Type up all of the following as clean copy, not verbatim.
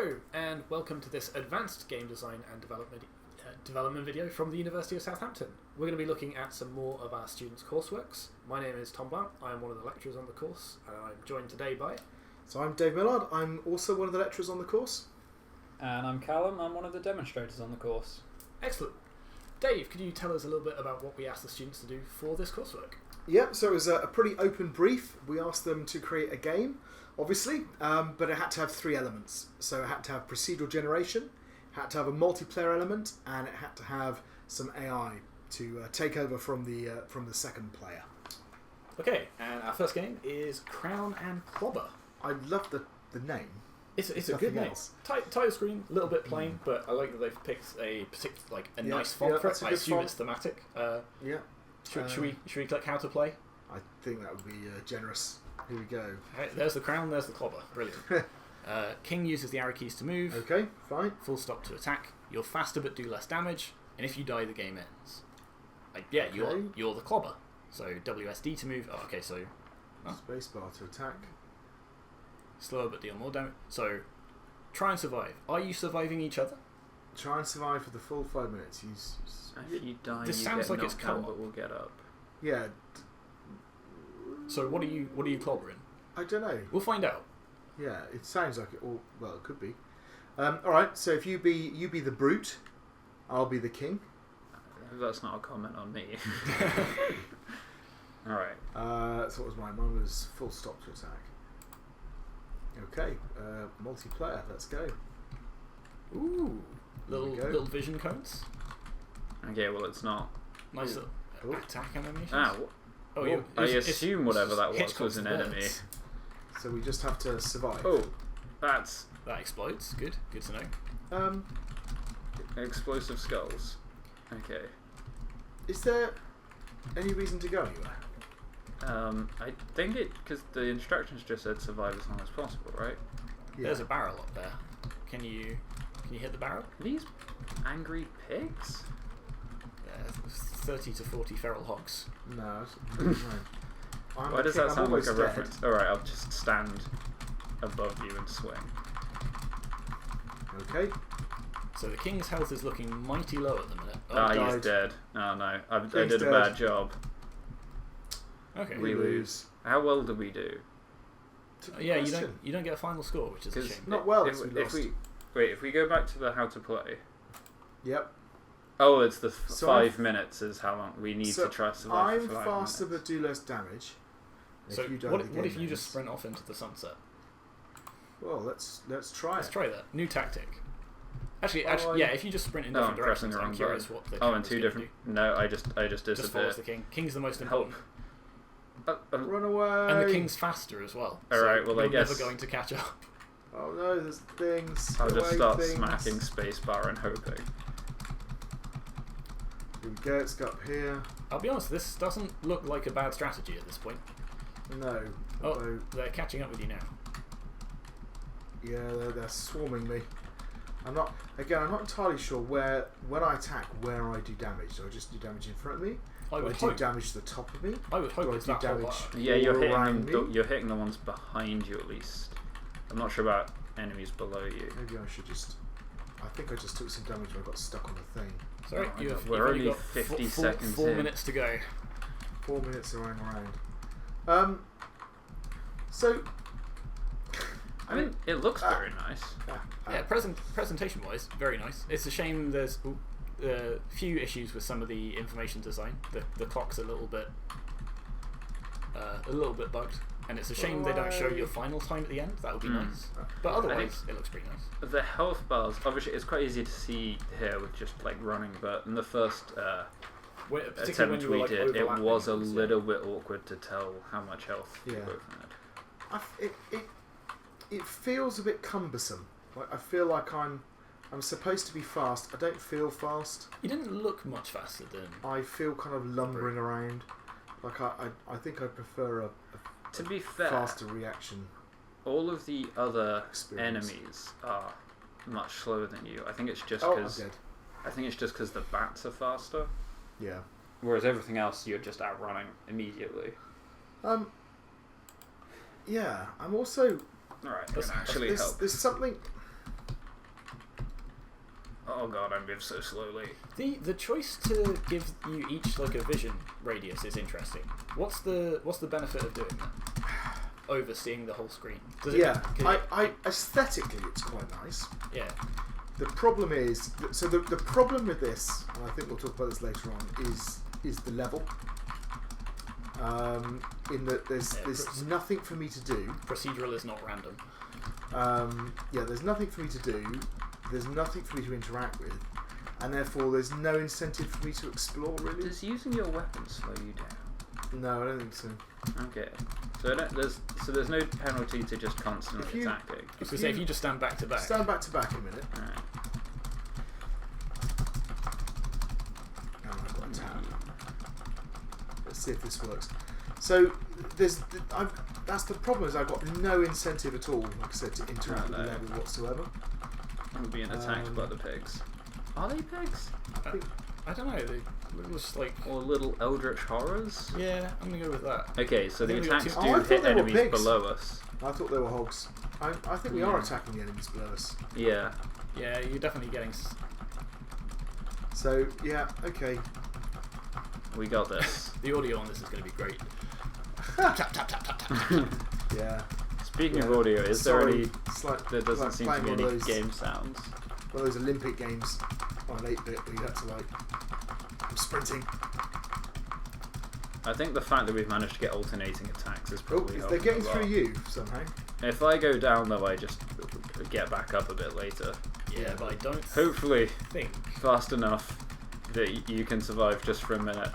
Hello, and welcome to this advanced game design and development video from the University of Southampton. We're going to be looking at some more of our students' courseworks. My name is Tom Blount, I am one of the lecturers on the course, and I'm joined today by... So I'm Dave Millard, I'm also one of the lecturers on the course. And I'm Callum, I'm one of the demonstrators on the course. Excellent. Dave, could you tell us a little bit about what we asked the students to do for this coursework? Yep, so it was a pretty open brief. We asked them to create a game, obviously, but it had to have three elements. So it had to have procedural generation, it had to have a multiplayer element, and it had to have some AI to take over from the second player. Okay, and our first game is Crown and Clobber. I love the name. It's a good name. Title screen, a little bit plain, but I like that they've picked a particular, nice font for it. I assume it's thematic. Yeah. Should we click how to play? I think that would be generous. Here we go. Right, there's the crown, there's the clobber. Brilliant. King uses the arrow keys to move. Okay, fine. Full stop to attack. You're faster but do less damage. And if you die, the game ends. You're the clobber. So WSD to move. Oh, okay, so... Spacebar to attack. Slower but deal more damage. So, try and survive. Are you surviving each other? Try and survive for the full 5 minutes. If you die, this you sounds get like it's knocked down, co-op. but we'll get up. Yeah. So what are you clobbering? I don't know. We'll find out. Yeah, it sounds like it. Or, well, it could be. All right. So if you be the brute, I'll be the king. That's not a comment on me. All right. So what was mine? Mine was full stop to attack. Okay. Multiplayer. Let's go. Ooh. Little vision codes. Okay, well it's not. Nice little attack animation. I assume whatever that was an enemy. So we just have to survive. Oh, that explodes. Good to know. Explosive skulls. Okay. Is there any reason to go anywhere? I think because the instructions just said survive as long as possible, right? Yeah. There's a barrel up there. Can you hit the barrel? Are these angry pigs? 30 to 40 feral hogs. No. Why does that sound like a reference? Alright, I'll just stand above you and swing. Okay. So the king's health is looking mighty low at the minute. He's dead. Oh no, I did a bad job. Okay. We lose. How well did we do? Yeah, you don't get a final score, which is a shame. Not well. If we go back to the how to play. Yep. Oh, it's the 5 minutes is how long we need to try to survive. I'm faster but do less damage. So what if you just sprint off into the sunset? Well, let's try Let's try that. New tactic. Actually, yeah. If you just sprint in different directions, I'm curious what the in two different. No, I just disappear. Just follows the king. King's the most important. Run away. And the king's faster as well. All right. Well, I guess never going to catch up. Oh no, there's things. I'll just start smacking spacebar and hoping. Here we go, let's go up here. I'll be honest, this doesn't look like a bad strategy at this point. No. Oh, they're catching up with you now. Yeah, they're swarming me. I'm not entirely sure when I attack, where I do damage. Do I just do damage in front of me? I would do damage to the top of me? I would hope it's that damage. Yeah, you're hitting the ones behind you at least. I'm not sure about enemies below you. Maybe I should just... I think I just took some damage when I got stuck on the thing. Sorry, we're only got 50 seconds 4 minutes to go. 4 minutes are going around. So... I mean, it looks very nice. Yeah, presentation-wise, very nice. It's a shame there's a few issues with some of the information design. The clock's a little bit bugged, and it's a shame they don't show your final time at the end. That would be nice. But otherwise, it looks pretty nice. The health bars, obviously, it's quite easy to see here with just like running. But in the first attempt we did, it was a little bit awkward to tell how much health we both had. It feels a bit cumbersome. Like I feel like I'm supposed to be fast. I don't feel fast. You didn't look much faster than. I feel kind of lumbering around. Like I think I prefer a to be fair, faster reaction. All of the other enemies are much slower than you. I think it's just because the bats are faster. Yeah. Whereas everything else you're just outrunning immediately. Yeah, I'm also Alright, that actually help. There's something Oh god, I move so slowly. The choice to give you each like a vision radius is interesting. What's the benefit of doing that? Overseeing the whole screen. Aesthetically it's quite nice. Yeah. The problem is, so the problem with this, and I think we'll talk about this later on, is the level. In that there's nothing for me to do. Procedural is not random. There's nothing for me to do. There's nothing for me to interact with, and therefore there's no incentive for me to explore. Really. Does using your weapon slow you down? No, I don't think so. Okay. So there's no penalty to just constantly attacking. If you just stand back to back. Stand back to back a minute. Alright. And I've got a tab. Let's see if this works. So that's the problem, is I've got no incentive at all, like I said, to interact with the level whatsoever. I'm being attacked by the pigs. Are they pigs? I don't know. They look just like... Or little eldritch horrors? Yeah, I'm going to go with that. Okay, so the attacks do hit enemies below us. I thought they were hogs. I think we are attacking the enemies below us. Yeah. Yeah, you're definitely getting... So, yeah, okay. We got this. The audio on this is going to be great. Tap, tap, tap, tap, tap. Yeah. Speaking of audio, is there any... Like, there doesn't seem to be any game sounds. One of those Olympic games on an 8-bit where you had to, like... I'm sprinting. I think the fact that we've managed to get alternating attacks is probably they're getting through you, somehow. If I go down, though, I just get back up a bit later. Yeah, but I don't hopefully think fast enough that you can survive just for a minute.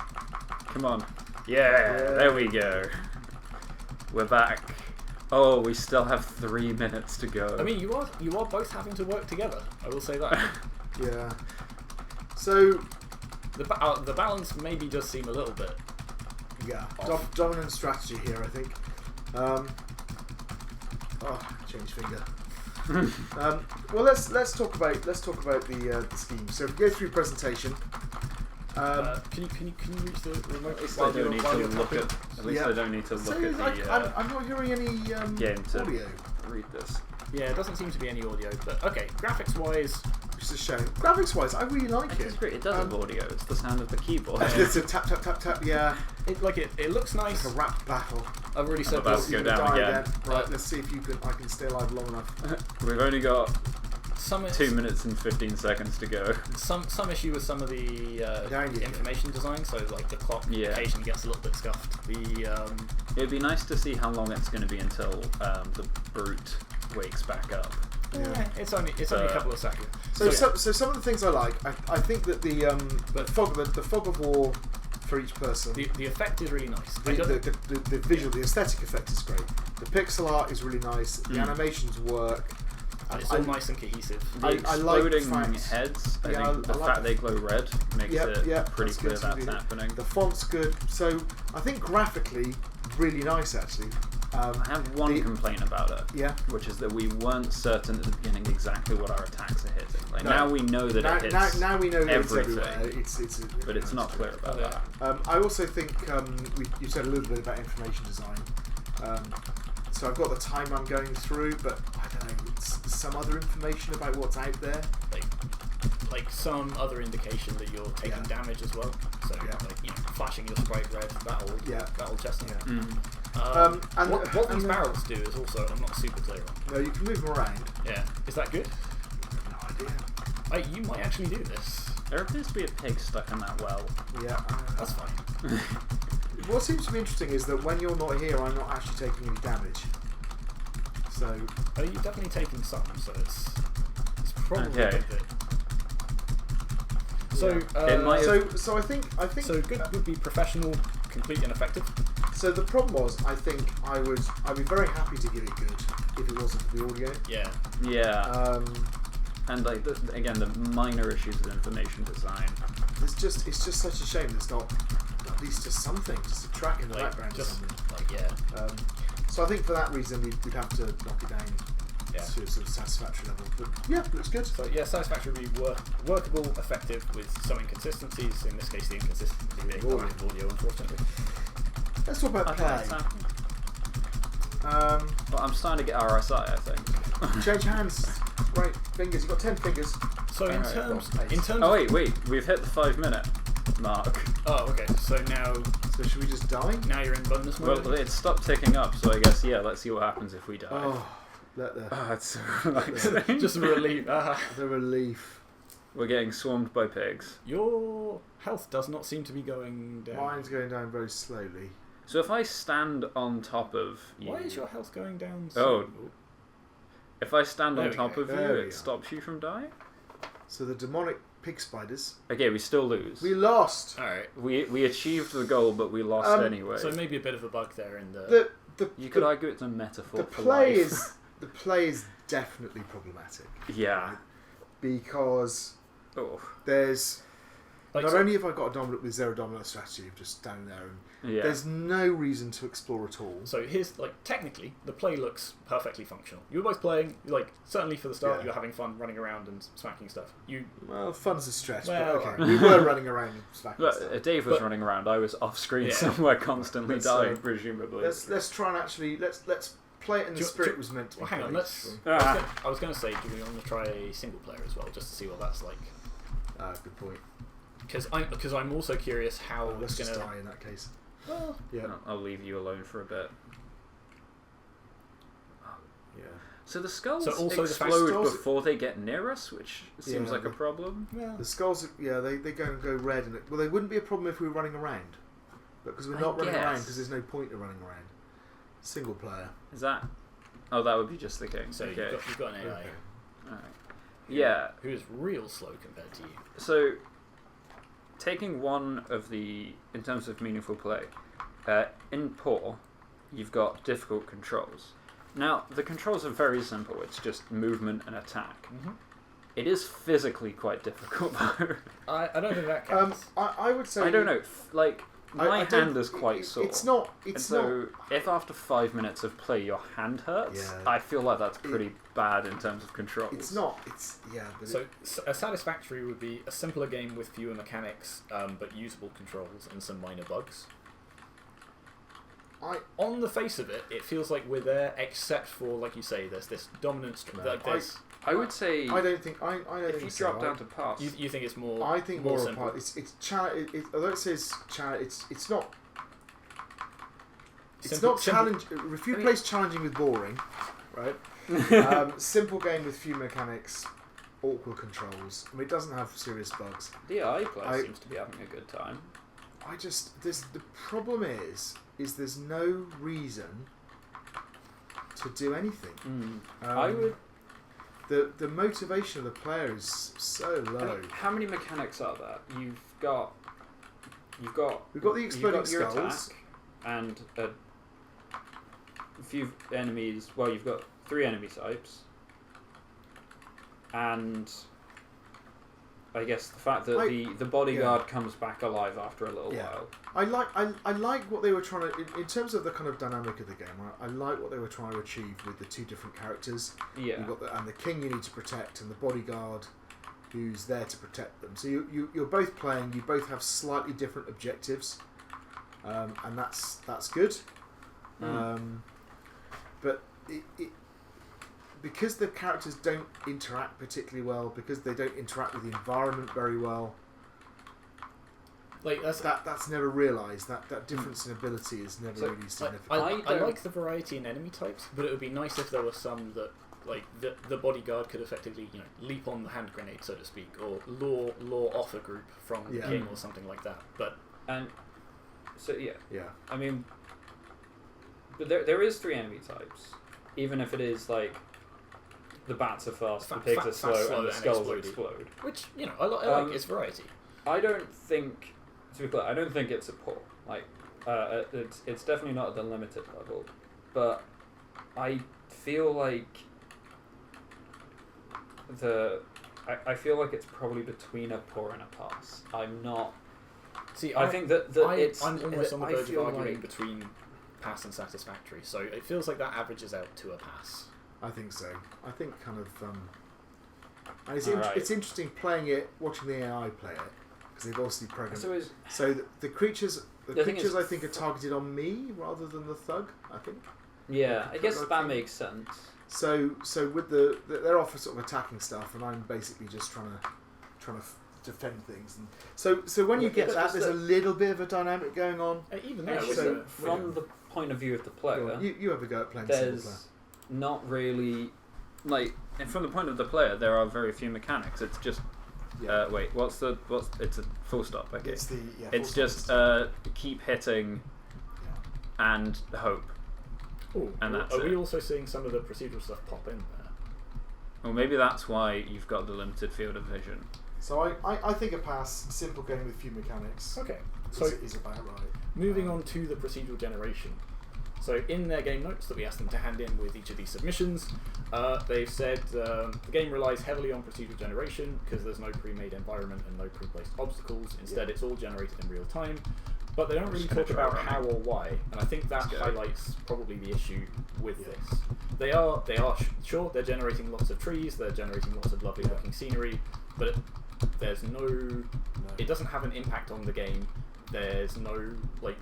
Come on. Yeah, there we go. We're back. Oh, we still have 3 minutes to go. I mean, you are both having to work together. I will say that. Yeah. So the balance maybe does seem a little bit. Yeah. Dominant strategy here, I think. Change finger. Well, let's talk about the scheme. So if we go through presentation. Can you reach the remote? At least I don't need to look at. At least I don't need to look at the. I'm not hearing any game to audio. Read this. Yeah, it doesn't seem to be any audio, but okay. Graphics wise, which is a shame. Graphics wise, I really like it. It's great. It does have audio. It's the sound of the keyboard. It's a tap tap tap tap. Yeah. It looks nice. Like a rap battle. I've already said this. Go down again. Right. Let's see if I can stay alive long enough. We've only got 2 minutes and 15 seconds to go. Some issue with some of the information design, so like the clock occasionally gets a little bit scuffed. It'd be nice to see how long it's going to be until the brute wakes back up. Yeah, it's only a couple of seconds. So some of the things I like, I think that the fog of war for each person. The effect is really nice. The visual, the aesthetic effect is great. The pixel art is really nice. The animations work. And it's all nice and cohesive. The exploding heads, I think the fact they glow red makes it pretty clear that's happening. The font's good. So I think graphically, really nice actually. I have one complaint about it, which is that we weren't certain at the beginning exactly what our attacks are hitting. Like now we know that it hits now we know that everything, it's everywhere. But it's not clear about that. I also think you said a little bit about information design. So I've got the time I'm going through, but I don't know, some other information about what's out there. Like some other indication that you're taking damage as well. So flashing your sprite red, that'll just and what these barrels do is also I'm not super clear on. No, you can move them around. Yeah. Is that good? No idea. You might actually do this. There appears to be a pig stuck in that well. Yeah. That's fine. What seems to be interesting is that when you're not here, I'm not actually taking any damage. So. Oh, you've definitely taken some, so it's probably a good bit. So I think so. Good would be professional, complete, and effective. So the problem was, I think I'd be very happy to give it good if it wasn't for the audio. Yeah. Yeah. And like again, the minor issues with information design. It's just such a shame there's not at least just something, just a track in the background. So I think for that reason we'd have to knock it down to a sort of satisfactory level. But yeah, looks good. So satisfactory would be workable, effective with some inconsistencies. In this case, the inconsistency being audio, unfortunately. Let's talk about play. Well, I'm starting to get RSI, I think. Change hands. Right, fingers. You've got 10 fingers. So in terms Oh wait, we've hit the 5-minute mark. Oh, okay. So now. So should we just die? Now you're in bonus mode. Well, it stopped ticking up, so I guess let's see what happens if we die. Oh, It's so relaxing. Just a relief. The relief. We're getting swarmed by pigs. Your health does not seem to be going down. Mine's going down very slowly. So if I stand on top of you... Why is your health going down so... If I stand on top of you, it stops you from dying? So the demonic pig spiders... Okay, we still lose. We lost! Alright. We achieved the goal, but we lost anyway. So maybe a bit of a bug there in the... You could argue it's a metaphor for life. The play is definitely problematic. Yeah. Right? Because there's... Not only have I got a dominant with zero dominant strategy of just standing there, and there's no reason to explore at all. So here's technically the play looks perfectly functional. You were both playing, certainly for the start, you're having fun running around and smacking stuff. Well, fun's a stretch, but okay. We were running around and smacking stuff. Dave was running around. I was off screen somewhere, constantly dying, presumably. Let's try and actually let's play it in the spirit it was meant to be. Well, hang on, I was going to say, do we want to try a single player as well, just to see what that's like? Good point. Because I'm also curious how let's just die in that case. Well, yeah, I'll leave you alone for a bit. Yeah. So the skulls explode before they get near us, which seems like a problem. Yeah. The skulls, they go red, and they wouldn't be a problem if we were running around, but because we're not running around, because there's no point in running around. Single player. Is that? Oh, that would be just the king. So you've got an AI. Okay. All right. Yeah. Who is real slow compared to you. So, taking one of the, in terms of meaningful play, in Poor, you've got difficult controls. Now, the controls are very simple. It's just movement and attack. Mm-hmm. It is physically quite difficult, though. I don't think that counts. I would say... I don't know. My hand is quite sore. It's not... if after 5 minutes of play your hand hurts, I feel like that's pretty bad in terms of controls. It's not. So a Satisfactory would be a simpler game with fewer mechanics, but usable controls and some minor bugs. On the face of it, it feels like we're there, except for, like you say, there's this dominant... I would say... I don't think... if you drop down to pass... You think it's more... I think more simple. Although it says it's not... It's not challenge. Review plays challenging with boring, right? Simple game with few mechanics, awkward controls. I mean, it doesn't have serious bugs. The AI player seems to be having a good time. The problem is there's no reason to do anything. I would... The motivation of the player is so low. How many mechanics are there? We've got the exploding skulls and a few enemies. Well, you've got 3 enemy types, and I guess the fact that the bodyguard comes back alive after a little while. I like what they were trying to, in terms of the kind of dynamic of the game. I like what they were trying to achieve with the 2 different characters. Yeah. You've got the king you need to protect, and the bodyguard who's there to protect them. So you're both playing. You both have slightly different objectives, and that's good. But because the characters don't interact particularly well, because they don't interact with the environment very well, that's never realised. That difference in ability is never really significant. I like the variety in enemy types, but it would be nice if there were some that, like, the bodyguard could effectively, leap on the hand grenade, so to speak, or lure off a group from the king or something like that. But I mean, but there is 3 enemy types, even if it is like the bats are fast, the pigs are slow, and the skulls explode. Which I like its variety. I don't think, to be clear, I don't think it's a poor. It's definitely not at the limited level, but I feel like I feel like it's probably between a poor and a pass. I'm not. See, I think that I'm almost on the verge of arguing between pass and satisfactory. So it feels like that averages out to a pass. I think so. I think kind of. And it's interesting playing it, watching the AI play it, because they've obviously programmed. So the creatures, I think, are targeted on me rather than the thug. I think. Yeah, I guess that makes sense. So with they're off for sort of attacking stuff, and I'm basically just trying to defend things. And so when you get that, there's a little bit of a dynamic going on. Even yeah, so from the point of view of the player, you have a go at playing single player. There's not really and from the point of the player, there are very few mechanics. It's just wait, it's a full stop. Okay, it's just keep hitting and hope. Ooh, and that's are we also seeing some of the procedural stuff pop in there? Well, maybe that's why you've got the limited field of vision. So I think a pass, simple game with few mechanics. Okay, so is about right. Moving on to the procedural generation. So in their game notes that we asked them to hand in with each of these submissions, they've said the game relies heavily on procedural generation because there's no pre-made environment and no pre-placed obstacles. Instead, it's all generated in real time. But they don't really talk about how or why, and I think that highlights probably the issue with this. They are sure they're generating lots of trees, they're generating lots of lovely looking scenery, but there's no. It doesn't have an impact on the game. There's no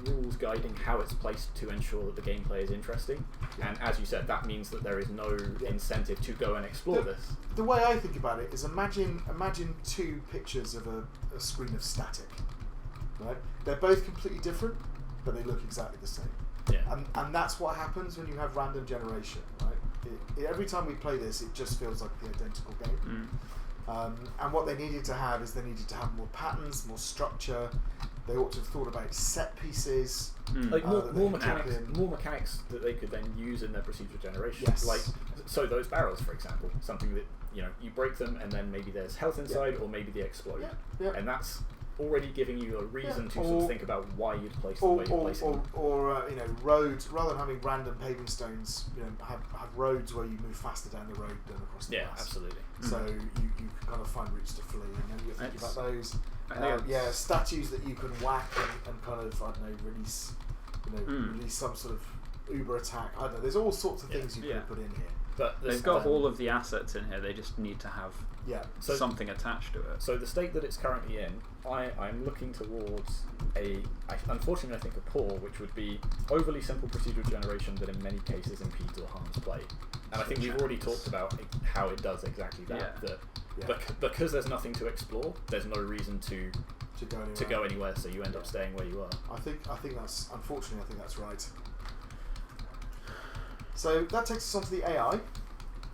rules guiding how it's placed to ensure that the gameplay is interesting. And as you said, that means that there is no incentive to go and explore this. The way I think about it is imagine two pictures of a screen of static. Right? They're both completely different, but they look exactly the same. Yeah. And that's what happens when you have random generation, right? Every time we play this, it just feels like the identical game. And what they needed to have is they needed to have more patterns, more structure. They ought to have thought about set pieces. More mechanics that they could then use in their procedural generation. Yes. So those barrels, for example, something that you break them and then maybe there's health inside or maybe they explode. And that's already giving you a reason to sort of think about why you'd place them where you're placing them. Or roads, rather than having random paving stones, have roads where you move faster down the road than across the grass. Absolutely. So you can kind of find routes to flee, and then you think about those. Statues that you can whack and kind of, I don't know, release some sort of Uber attack. I don't know, there's all sorts of things you can put in here. But they've got all of the assets in here, they just need to have something attached to it. So the state that it's currently in, I'm looking towards unfortunately I think a poor, which would be overly simple procedural generation that in many cases impedes or harms play. And I think we've already talked about how it does exactly that. Because there's nothing to explore, there's no reason to go anywhere, so you end up staying where you are. I think that's, unfortunately, I think that's right. So that takes us on to the AI.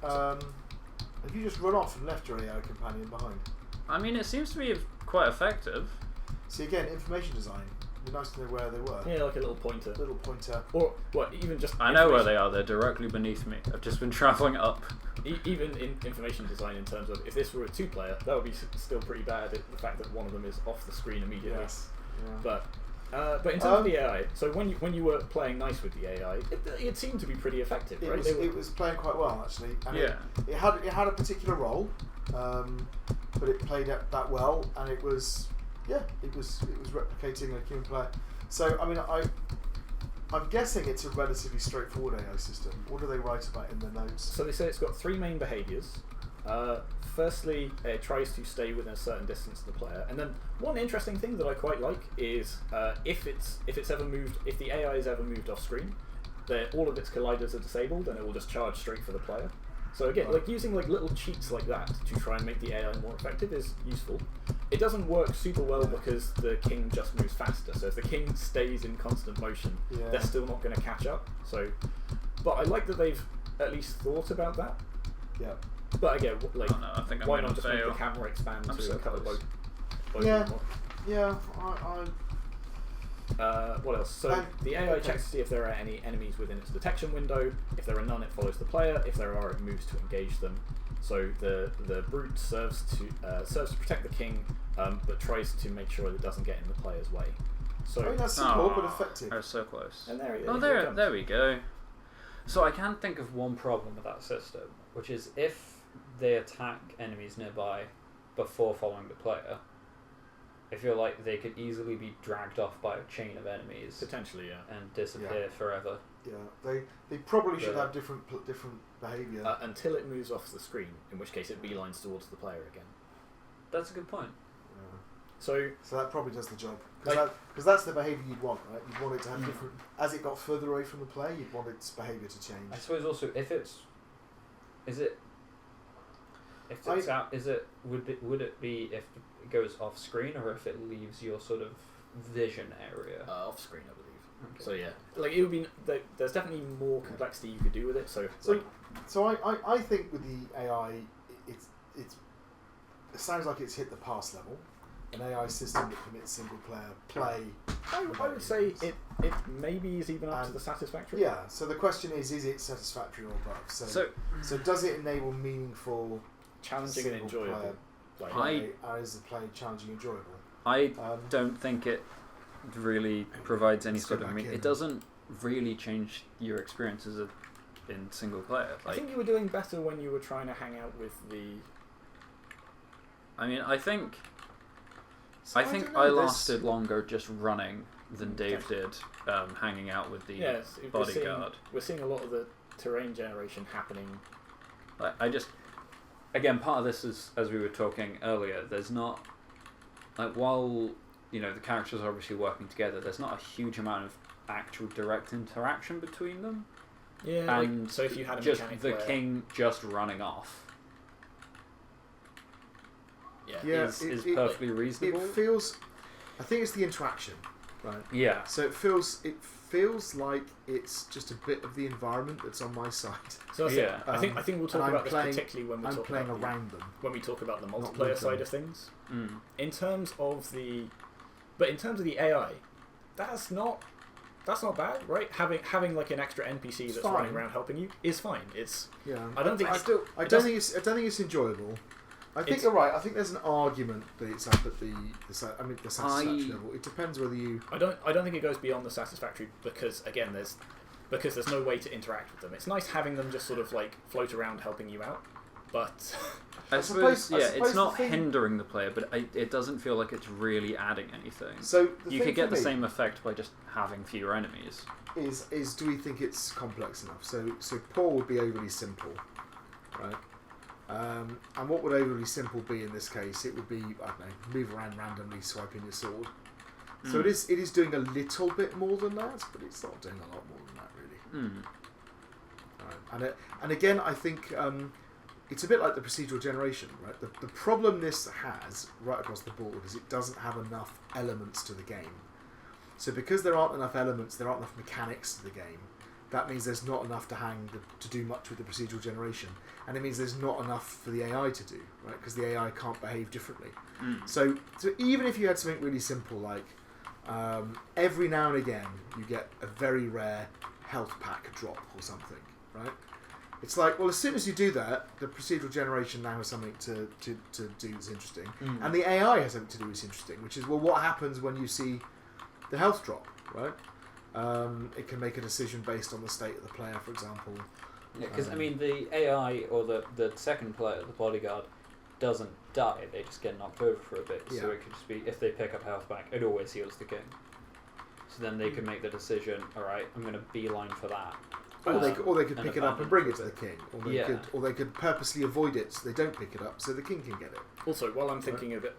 Have you just run off and left your AI companion behind? I mean, it seems to be quite effective. See, again, information design. It'd be nice to know where they were. Yeah, like a little pointer. Or what? Even just. I know where they are. They're directly beneath me. I've just been travelling up. Even in information design, in terms of if this were a two-player, that would be still pretty bad. The fact that one of them is off the screen immediately. Yes. Yeah. But in terms of the AI, so when you were playing nice with the AI, it seemed to be pretty effective, right? It was playing quite well, actually. And it had a particular role, but it played that well, and it was replicating a human player. So I mean, I'm guessing it's a relatively straightforward AI system. What do they write about in the notes? So they say it's got three main behaviours. Firstly, it tries to stay within a certain distance of the player, and then one interesting thing that I quite like is if the AI is ever moved off screen, all of its colliders are disabled, and it will just charge straight for the player. So again, using little cheats like that to try and make the AI more effective is useful. It doesn't work super well because the king just moves faster. So if the king stays in constant motion, they're still not going to catch up. But I like that they've at least thought about that. Yeah. But again, I think why not just make the camera expand to cover both? What else? So the AI checks to see if there are any enemies within its detection window. If there are none, it follows the player. If there are, it moves to engage them. So the brute serves to protect the king, but tries to make sure that it doesn't get in the player's way. So I mean, that's simple but effective. They're so close. And there we go. So I can think of one problem with that system, which is if they attack enemies nearby before following the player, I feel like they could easily be dragged off by a chain of enemies, potentially, and disappear forever. Yeah, they probably should have different behaviour until it moves off the screen, in which case it beelines towards the player again. That's a good point. Yeah. So that probably does the job, because that's the behaviour you'd want, right? You'd want it to have different. As it got further away from the player, you'd want its behaviour to change. I suppose also if it's Is it? If it's out, would it be if it goes off screen or if it leaves your sort of vision area? Off screen, I believe. Okay. So yeah, like it would be. There's definitely more complexity you could do with it. So I think with the AI, it sounds like it's hit the pass level. An AI system that permits single player play. I would say it maybe is even up to the satisfactory. Yeah. So the question is it satisfactory or above? So does it enable meaningful, challenging and enjoyable play? Is the play challenging and enjoyable? I don't think it really provides any sort of it doesn't really change your experiences in single player. I think you were doing better when you were trying to hang out with the. I mean, I think I lasted longer just running than Dave did hanging out with the bodyguard. We're seeing a lot of the terrain generation happening. Again, part of this is, as we were talking earlier, there's not, while, the characters are obviously working together, there's not a huge amount of actual direct interaction between them. Yeah, and so if you had a just the king just running off. Is perfectly reasonable. It feels. I think it's the interaction, right? Yeah. So it feels like it's just a bit of the environment that's on my side. So I think we'll talk about this particularly when we're playing around them. When we talk about the multiplayer side of things. In terms of the AI, that's not bad, right? Having like an extra NPC that's running around helping you is fine. I don't think it's enjoyable. I think you're right. I think there's an argument that it's up at the satisfaction level. It depends whether you. I don't think it goes beyond the satisfactory because there's no way to interact with them. It's nice having them just sort of like float around helping you out, but I suppose it's not hindering the player, but it doesn't feel like it's really adding anything. So you could get the same effect by just having fewer enemies. Is do we think it's complex enough? So Paul would be overly simple, right? And what would overly simple be in this case? It would be, I don't know, move around randomly, swiping your sword. So it is doing a little bit more than that, but it's not doing a lot more than that, really. Right. And again, I think it's a bit like the procedural generation, right? The problem this has right across the board is it doesn't have enough elements to the game. So because there aren't enough elements, there aren't enough mechanics to the game. That means there's not enough to do much with the procedural generation, and it means there's not enough for the AI to do, right? Because the AI can't behave differently. So even if you had something really simple like every now and again you get a very rare health pack drop or something, right? It's like, well, as soon as you do that, the procedural generation now has something to do that's interesting, and the AI has something to do that's interesting, which is, well, what happens when you see the health drop, right? It can make a decision based on the state of the player, for example. Yeah, because the AI or the second player, the bodyguard, doesn't die. They just get knocked over for a bit. Yeah. So it could just be, if they pick up health back, it always heals the king. So then they can make the decision. All right, I'm going to beeline for that. Or they could pick it up and bring it to the king, or they could purposely avoid it so they don't pick it up, so the king can get it. Also, while I'm thinking of it,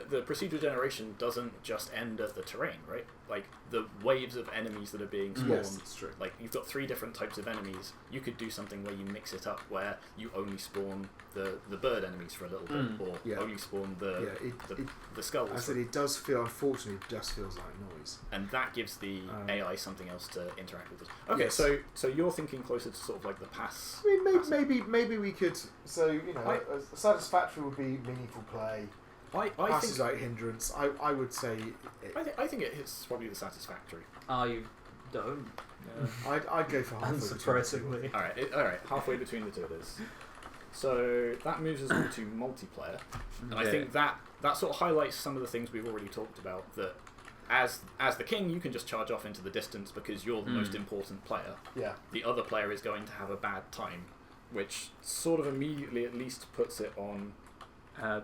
the procedural generation doesn't just end at the terrain, right? Like the waves of enemies that are being spawned. Yes, that's true. Like you've got 3 different types of enemies. You could do something where you mix it up, where you only spawn the bird enemies for a little bit, or only spawn the skulls. I said it does feel, unfortunately, it just feels like noise, and that gives the AI something else to interact with. Okay, yes. So you're thinking closer to sort of like the pass. I mean, maybe we could. So satisfactory would be meaningful play. I pass think is like hindrance. I would say. I think it hits probably the satisfactory. You don't. Yeah. I'd go for halfway. Unsurprisingly. All right. Halfway between the two it is. So that moves us on to multiplayer, and I think that sort of highlights some of the things we've already talked about. That as the king, you can just charge off into the distance because you're the most important player. Yeah. The other player is going to have a bad time, which sort of immediately at least puts it on at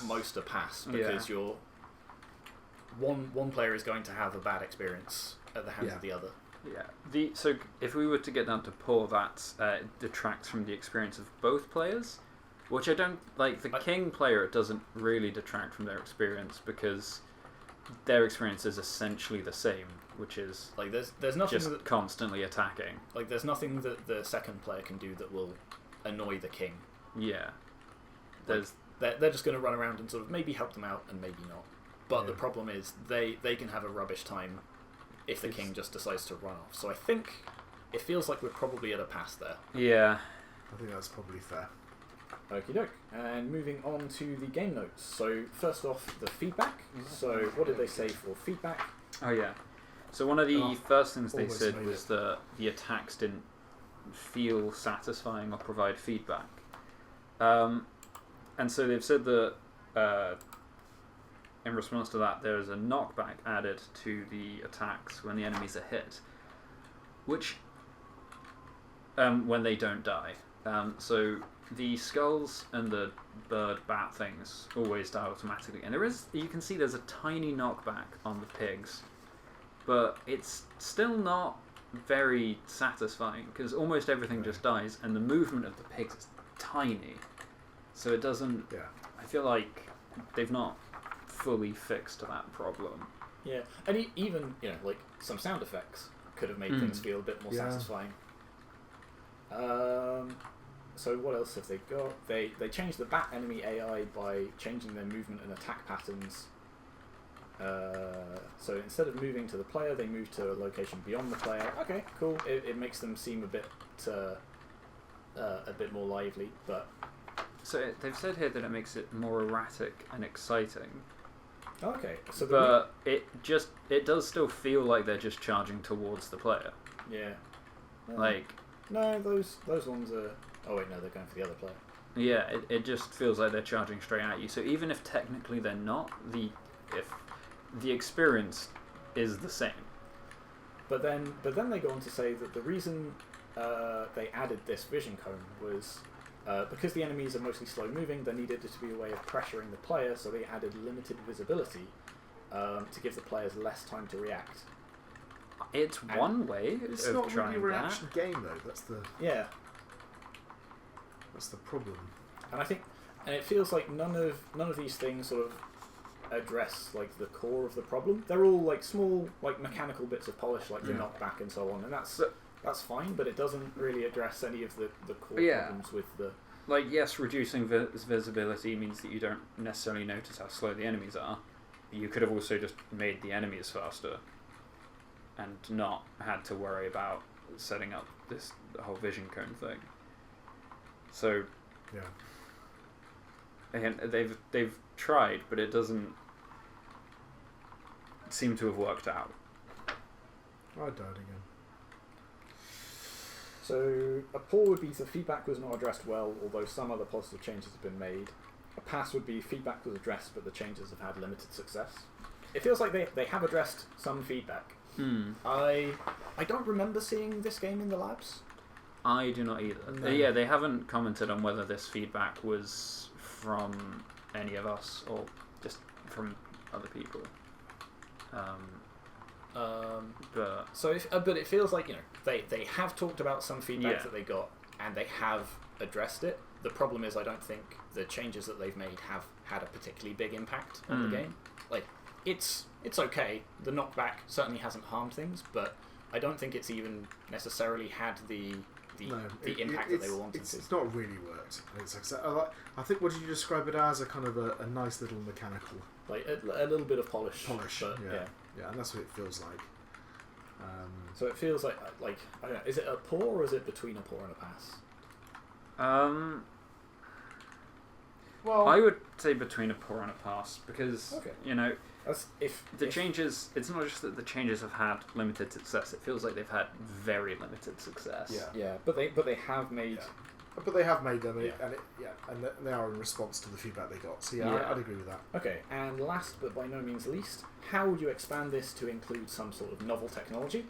most a pass, because you're one player is going to have a bad experience at the hands of the other. Yeah. So if we were to get down to poor, that detracts from the experience of both players, which I don't like. The king player, it doesn't really detract from their experience because their experience is essentially the same, which is like there's nothing just constantly attacking. Like there's nothing that the second player can do that will annoy the king. Yeah. They're just going to run around and sort of maybe help them out and maybe not. But the problem is they can have a rubbish time if the king just decides to run off. So I think it feels like we're probably at a pass there. Yeah. I think that's probably fair. Okie doke. And moving on to the game notes. So first off, the feedback. So what did they say for feedback? Oh yeah. So one of the first things they said was that the attacks didn't feel satisfying or provide feedback. And so they've said that in response to that, there is a knockback added to the attacks when the enemies are hit, which when they don't die. So the skulls and the bird bat things always die automatically, and you can see there's a tiny knockback on the pigs, but it's still not very satisfying because almost everything just dies, and the movement of the pigs is tiny, so it doesn't. Yeah. I feel like they've not fully fixed that problem. Yeah, and even like some sound effects could have made things feel a bit more satisfying. So what else have they got? They changed the bat enemy AI by changing their movement and attack patterns. So instead of moving to the player, they move to a location beyond the player. Okay, cool. It makes them seem a bit more lively, but. So they've said here that it makes it more erratic and exciting. Okay, so but it does still feel like they're just charging towards the player. Yeah. Like. No, those ones are. Oh wait, no, they're going for the other player. Yeah, it just feels like they're charging straight at you. So even if technically they're not, if the experience is the same. But then they go on to say that the reason they added this vision cone was because the enemies are mostly slow moving. There needed to be a way of pressuring the player, so they added limited visibility to give the players less time to react. It's one way it's of not trying really a reaction game though. That's the problem. And I think, and it feels like none of these things sort of address like the core of the problem. They're all like small, like mechanical bits of polish, like the knockback and so on, and that's fine. But it doesn't really address any of the core problems with the. Like, yes, reducing visibility means that you don't necessarily notice how slow the enemies are. You could have also just made the enemies faster and not had to worry about setting up this whole vision cone thing. So, again, they've tried, but it doesn't seem to have worked out. I died again. So a poor would be the feedback was not addressed well, although some other positive changes have been made. A pass would be feedback was addressed, but the changes have had limited success. It feels like they have addressed some feedback. I don't remember seeing this game in the labs. I do not either. No. Yeah, they haven't commented on whether this feedback was from any of us or just from other people. But it feels like they have talked about some feedback that they got and they have addressed it. The problem is I don't think the changes that they've made have had a particularly big impact on the game. Like it's okay. The knockback certainly hasn't harmed things, but I don't think it's even necessarily had the impact that they were wanting to. It's not really worked. I think, what did you describe it as? A kind of a nice little mechanical... Like a little bit of polish. But, yeah, and that's what it feels like. So it feels like I don't know, is it a poor or is it between a poor and a pass? Well, I would say between a poor and a pass because, changes... It's not just that the changes have had limited success, it feels like they've had very limited success. But they have made... But they have made them, and they are in response to the feedback they got. So I'd agree with that. Okay, and last but by no means least, how would you expand this to include some sort of novel technology?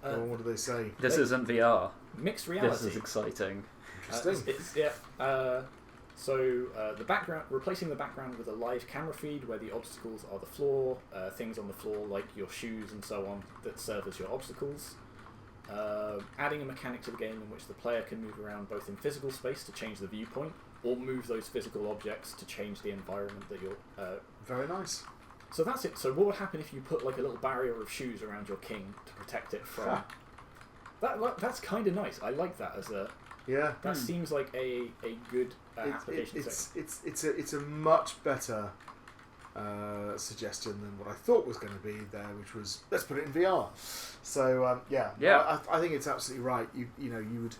What do they say? This isn't VR. Mixed reality. This is exciting. Interesting. The background, replacing the background with a live camera feed where the obstacles are the floor, things on the floor like your shoes and so on that serve as your obstacles. Adding a mechanic to the game in which the player can move around both in physical space to change the viewpoint or move those physical objects to change the environment that you're... Very nice. So that's it. So what would happen if you put like a little barrier of shoes around your king to protect it from... That's kind of nice. I like that as a... Yeah. That seems like a good application. It's a much better suggestion than what I thought was going to be there, which was let's put it in VR. So I think it's absolutely right. You would,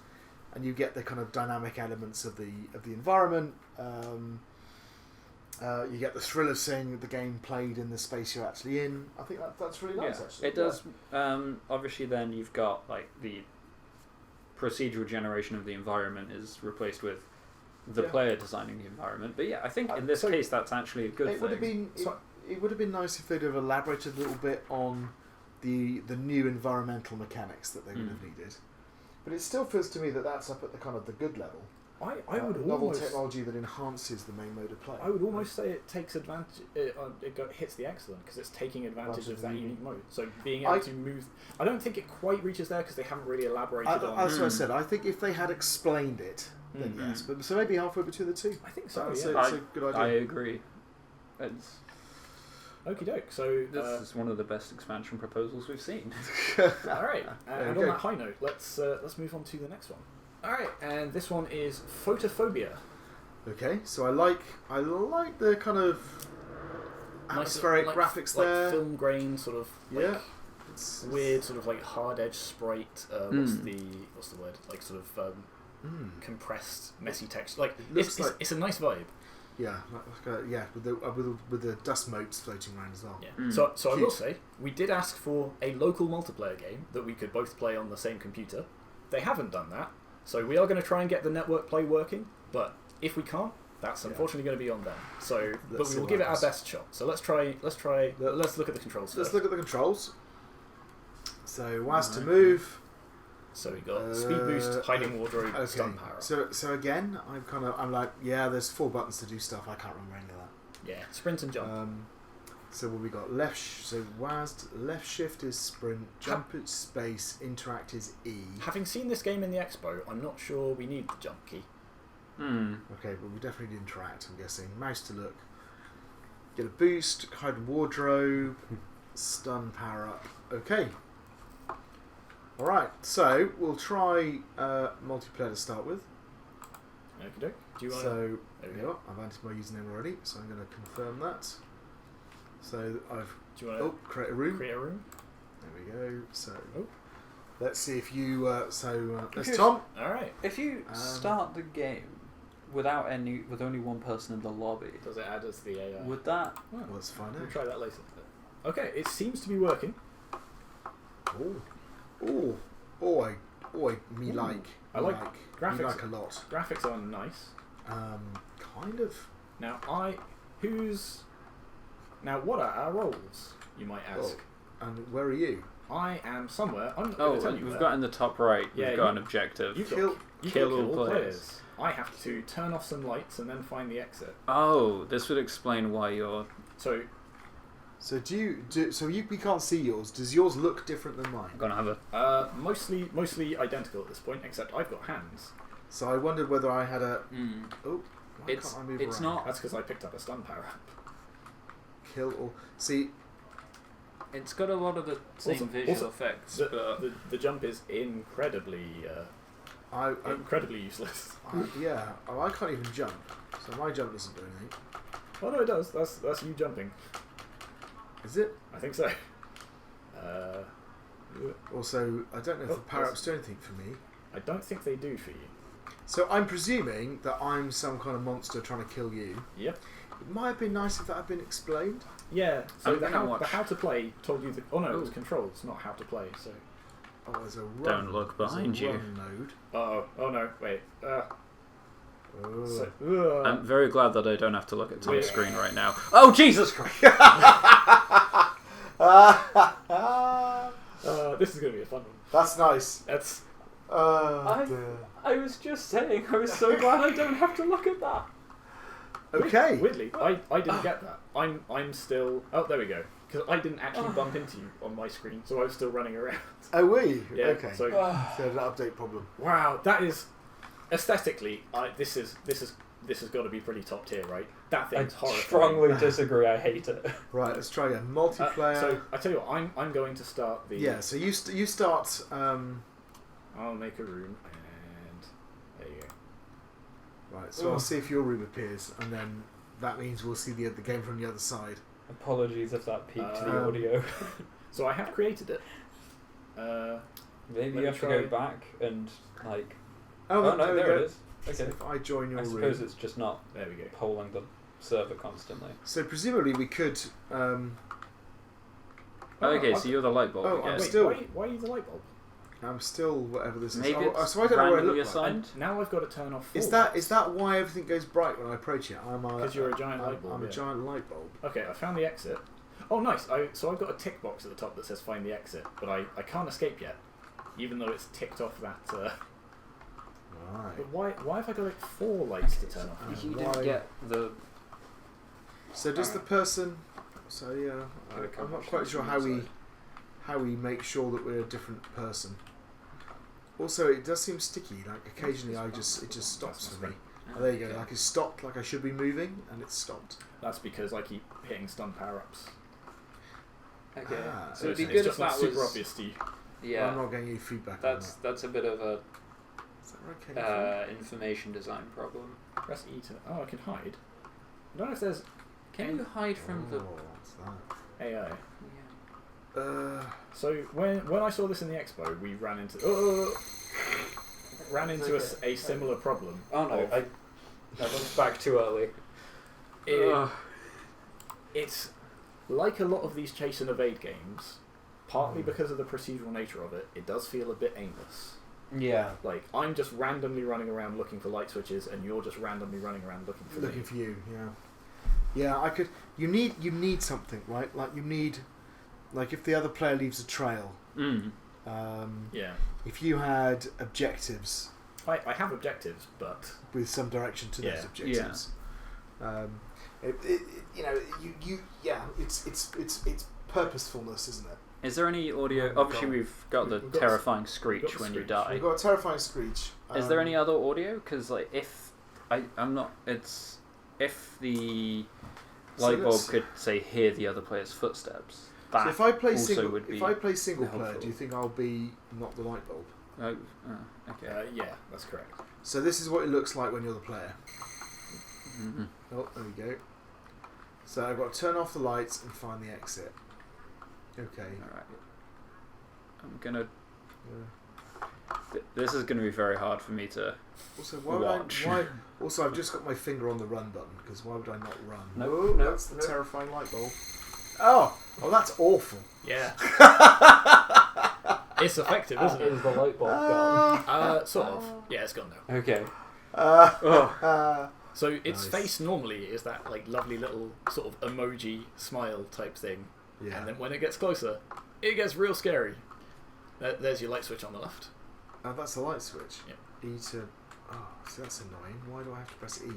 and you get the kind of dynamic elements of the environment. You get the thrill of seeing the game played in the space you're actually in. I think that's really nice. Actually, it does. Obviously, then you've got like the procedural generation of the environment is replaced with the player designing the environment. But I think in this case that's actually a good thing. It would have been nice if they'd have elaborated a little bit on the new environmental mechanics that they would have needed. But it still feels to me that that's up at the kind of the good level. I would novel almost, technology that enhances the main mode of play. I would almost say it takes advantage. It hits the excellent because it's taking advantage of that unique mode. So being able to move, I don't think it quite reaches there because they haven't really elaborated on. As I said, I think if they had explained it, then yes. But so maybe halfway between the two. I think so. It's a good idea. I agree. It's okie doke. So this is one of the best expansion proposals we've seen. All right, and on that high note, let's move on to the next one. All right, and this one is Photophobia. Okay, so I like the kind of atmospheric graphics there, like film grain sort of. It's weird, sort of like hard edge sprite. What's the word? Like sort of compressed, messy texture. Like it's a nice vibe. Yeah, with the dust motes floating around as well. Yeah. So I will say we did ask for a local multiplayer game that we could both play on the same computer. They haven't done that. So we are going to try and get the network play working, but if we can't, that's unfortunately going to be on them. So, but we will give it our best shot. So let's look at the controls first. Let's look at the controls. So WAS to move. So we got speed boost, hiding wardrobe, stun power. So again, I'm like, there's 4 buttons to do stuff. I can't remember any of that. Yeah, sprint and jump. So what we got so WASD, left shift is sprint, jump is space, interact is E. Having seen this game in the expo, I'm not sure we need the jump key. Okay, but we definitely need interact, I'm guessing. Mouse to look. Get a boost, hide wardrobe, stun power up. Okay. Alright, so we'll try multiplayer to start with. Okay, do you want so, there we go. I've entered my username already, so I'm going to confirm that. So create a room. Create a room. There we go. So let's see if you. There's Tom. All right. If you start the game with only one person in the lobby, does it add as the AI? Would that? Well, let's find out. We'll try that later. Okay, it seems to be working. I like graphics. Me like a lot. Graphics are nice. Kind of. Now, what are our roles, you might ask? And where are you? I am somewhere. I'm not going to tell you. We've got in the top right. We've got an objective. Kill all players. I have to turn off some lights and then find the exit. Oh, this would explain why you're. So we can't see yours. Does yours look different than mine? I'm gonna have a. Mostly identical at this point, except I've got hands. So I wondered whether I had a. Oh, why can't I move around? Not. That's because I picked up a stun power up. Kill all. See, it's got a lot of the same visual effects. The jump is incredibly useless. I can't even jump, so my jump doesn't do anything. Oh no, it does. That's you jumping. Is it? I think so. Also, I don't know if the power-ups do anything for me. I don't think they do for you. So I'm presuming that I'm some kind of monster trying to kill you. Yep. It might have been nice if that had been explained. Yeah. So the how to play told you it was controls, not how to play. So. Oh, there's a run. Don't look behind you. Run mode. Oh no! Wait. I'm very glad that I don't have to look at Tom's screen right now. Oh Jesus Christ! This is going to be a fun one. That's nice. That's. I was just saying, I was so glad I don't have to look at that. Okay. Weirdly, I didn't get that. I'm still. Oh, there we go. Because I didn't actually bump into you on my screen, so I was still running around. Oh, were you? Yeah. Okay. So an update problem. Wow, that is aesthetically. This has got to be pretty top tier, right? That thing's horrifying. Strongly disagree. I hate it. Right, let's try again. Multiplayer. So I tell you what, I'm going to start the. Yeah. So you start. I'll make a room and Right, so I'll see if your room appears, and then that means we'll see the game from the other side. Apologies if that peaked the audio. So I have created it. Maybe you have to go back and like. Oh no, there it is. Okay. So if I join your room, I suppose it's just not. There we go. Polling the server constantly. So presumably we could. Okay, so you're the light bulb. Oh, again. I'm still. Why are you the light bulb? I'm still whatever this Maybe is. it's So I don't know what I randomly look like. assigned. Now I've got to turn off. Is that why everything goes bright when I approach it? Because you're a giant light bulb. I'm a giant light bulb. Okay, I found the exit. Oh, nice. So I've got a tick box at the top that says "Find the exit," but I can't escape yet, even though it's ticked off that. Right. But why have I got like 4 lights to turn off? You didn't get the. So does the person? So yeah, I'm not quite sure how we make sure that we're a different person. Also, it does seem sticky. Like occasionally, it just stops for me. Oh, there you go. Like it's stopped. Like I should be moving, and it's stopped. That's because I keep hitting stun power-ups. Okay. So it'd be it's good just if that super was obvious to you. Yeah. I'm not getting any feedback. That's a bit of a Is that okay? information design problem. Press E to. Oh, I can hide. I don't know if there's. Can you hide from the What's that? AI? Yeah. So when I saw this in the expo, we ran into a similar problem. Oh no, I went back too early. It's like a lot of these chase and evade games, partly because of the procedural nature of it. It does feel a bit aimless. Yeah. Like I'm just randomly running around looking for light switches, and you're just randomly running around looking for you. Yeah. I could. You need something, right? Like you need. Like if the other player leaves a trail. Yeah. If you had objectives. I have objectives, but with some direction to those objectives. It's purposefulness, isn't it? Is there any audio? Obviously, we've got the terrifying screech when you die. We've got a terrifying screech. Is there any other audio? Because like, if the light bulb could say hear the other player's footsteps, that so if I play also single, would be if I play single helpful. player, do you think I'll be not the light bulb? Okay. yeah, that's correct. So this is what it looks like when you're the player. Mm-hmm. Oh, there we go. So I've got to turn off the lights and find the exit. Okay. Alright. I'm gonna... This is gonna be very hard for me to also, watch. Also, I've just got my finger on the run button, because why would I not run? No, that's the terrifying light bulb. Oh, that's awful. Yeah. It's effective, isn't it? Is the light bulb gone? Sort of. Yeah, it's gone now. Okay. So its Nice. face normally is that like lovely little sort of emoji smile type thing, Yeah. and then when it gets closer, it gets real scary. There's your light switch on the left. Oh, that's the light switch. Yep. E to... Oh, see, that's annoying. Why do I have to press E?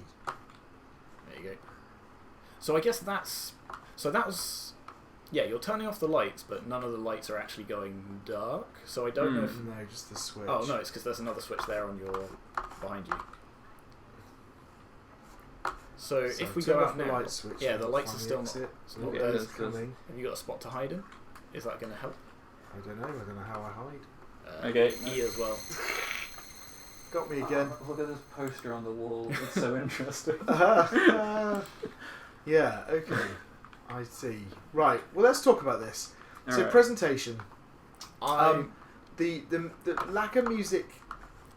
There you go. So I guess that's... So that was... Yeah, you're turning off the lights, but none of the lights are actually going dark. So I don't know if... No, just the switch. Oh, no, it's because there's another switch there on your... behind you. So if we turn go off out the now... light switch, Yeah, the lights are find still exit. not... So not the there. exit's coming. Have you got a spot to hide in? Is that going to help? I don't know how I hide. Okay. E as well. Got me again. Look at this poster on the wall. It's so interesting. Yeah, okay. I see. Right, well let's talk about this. So Alright. presentation. The lack of music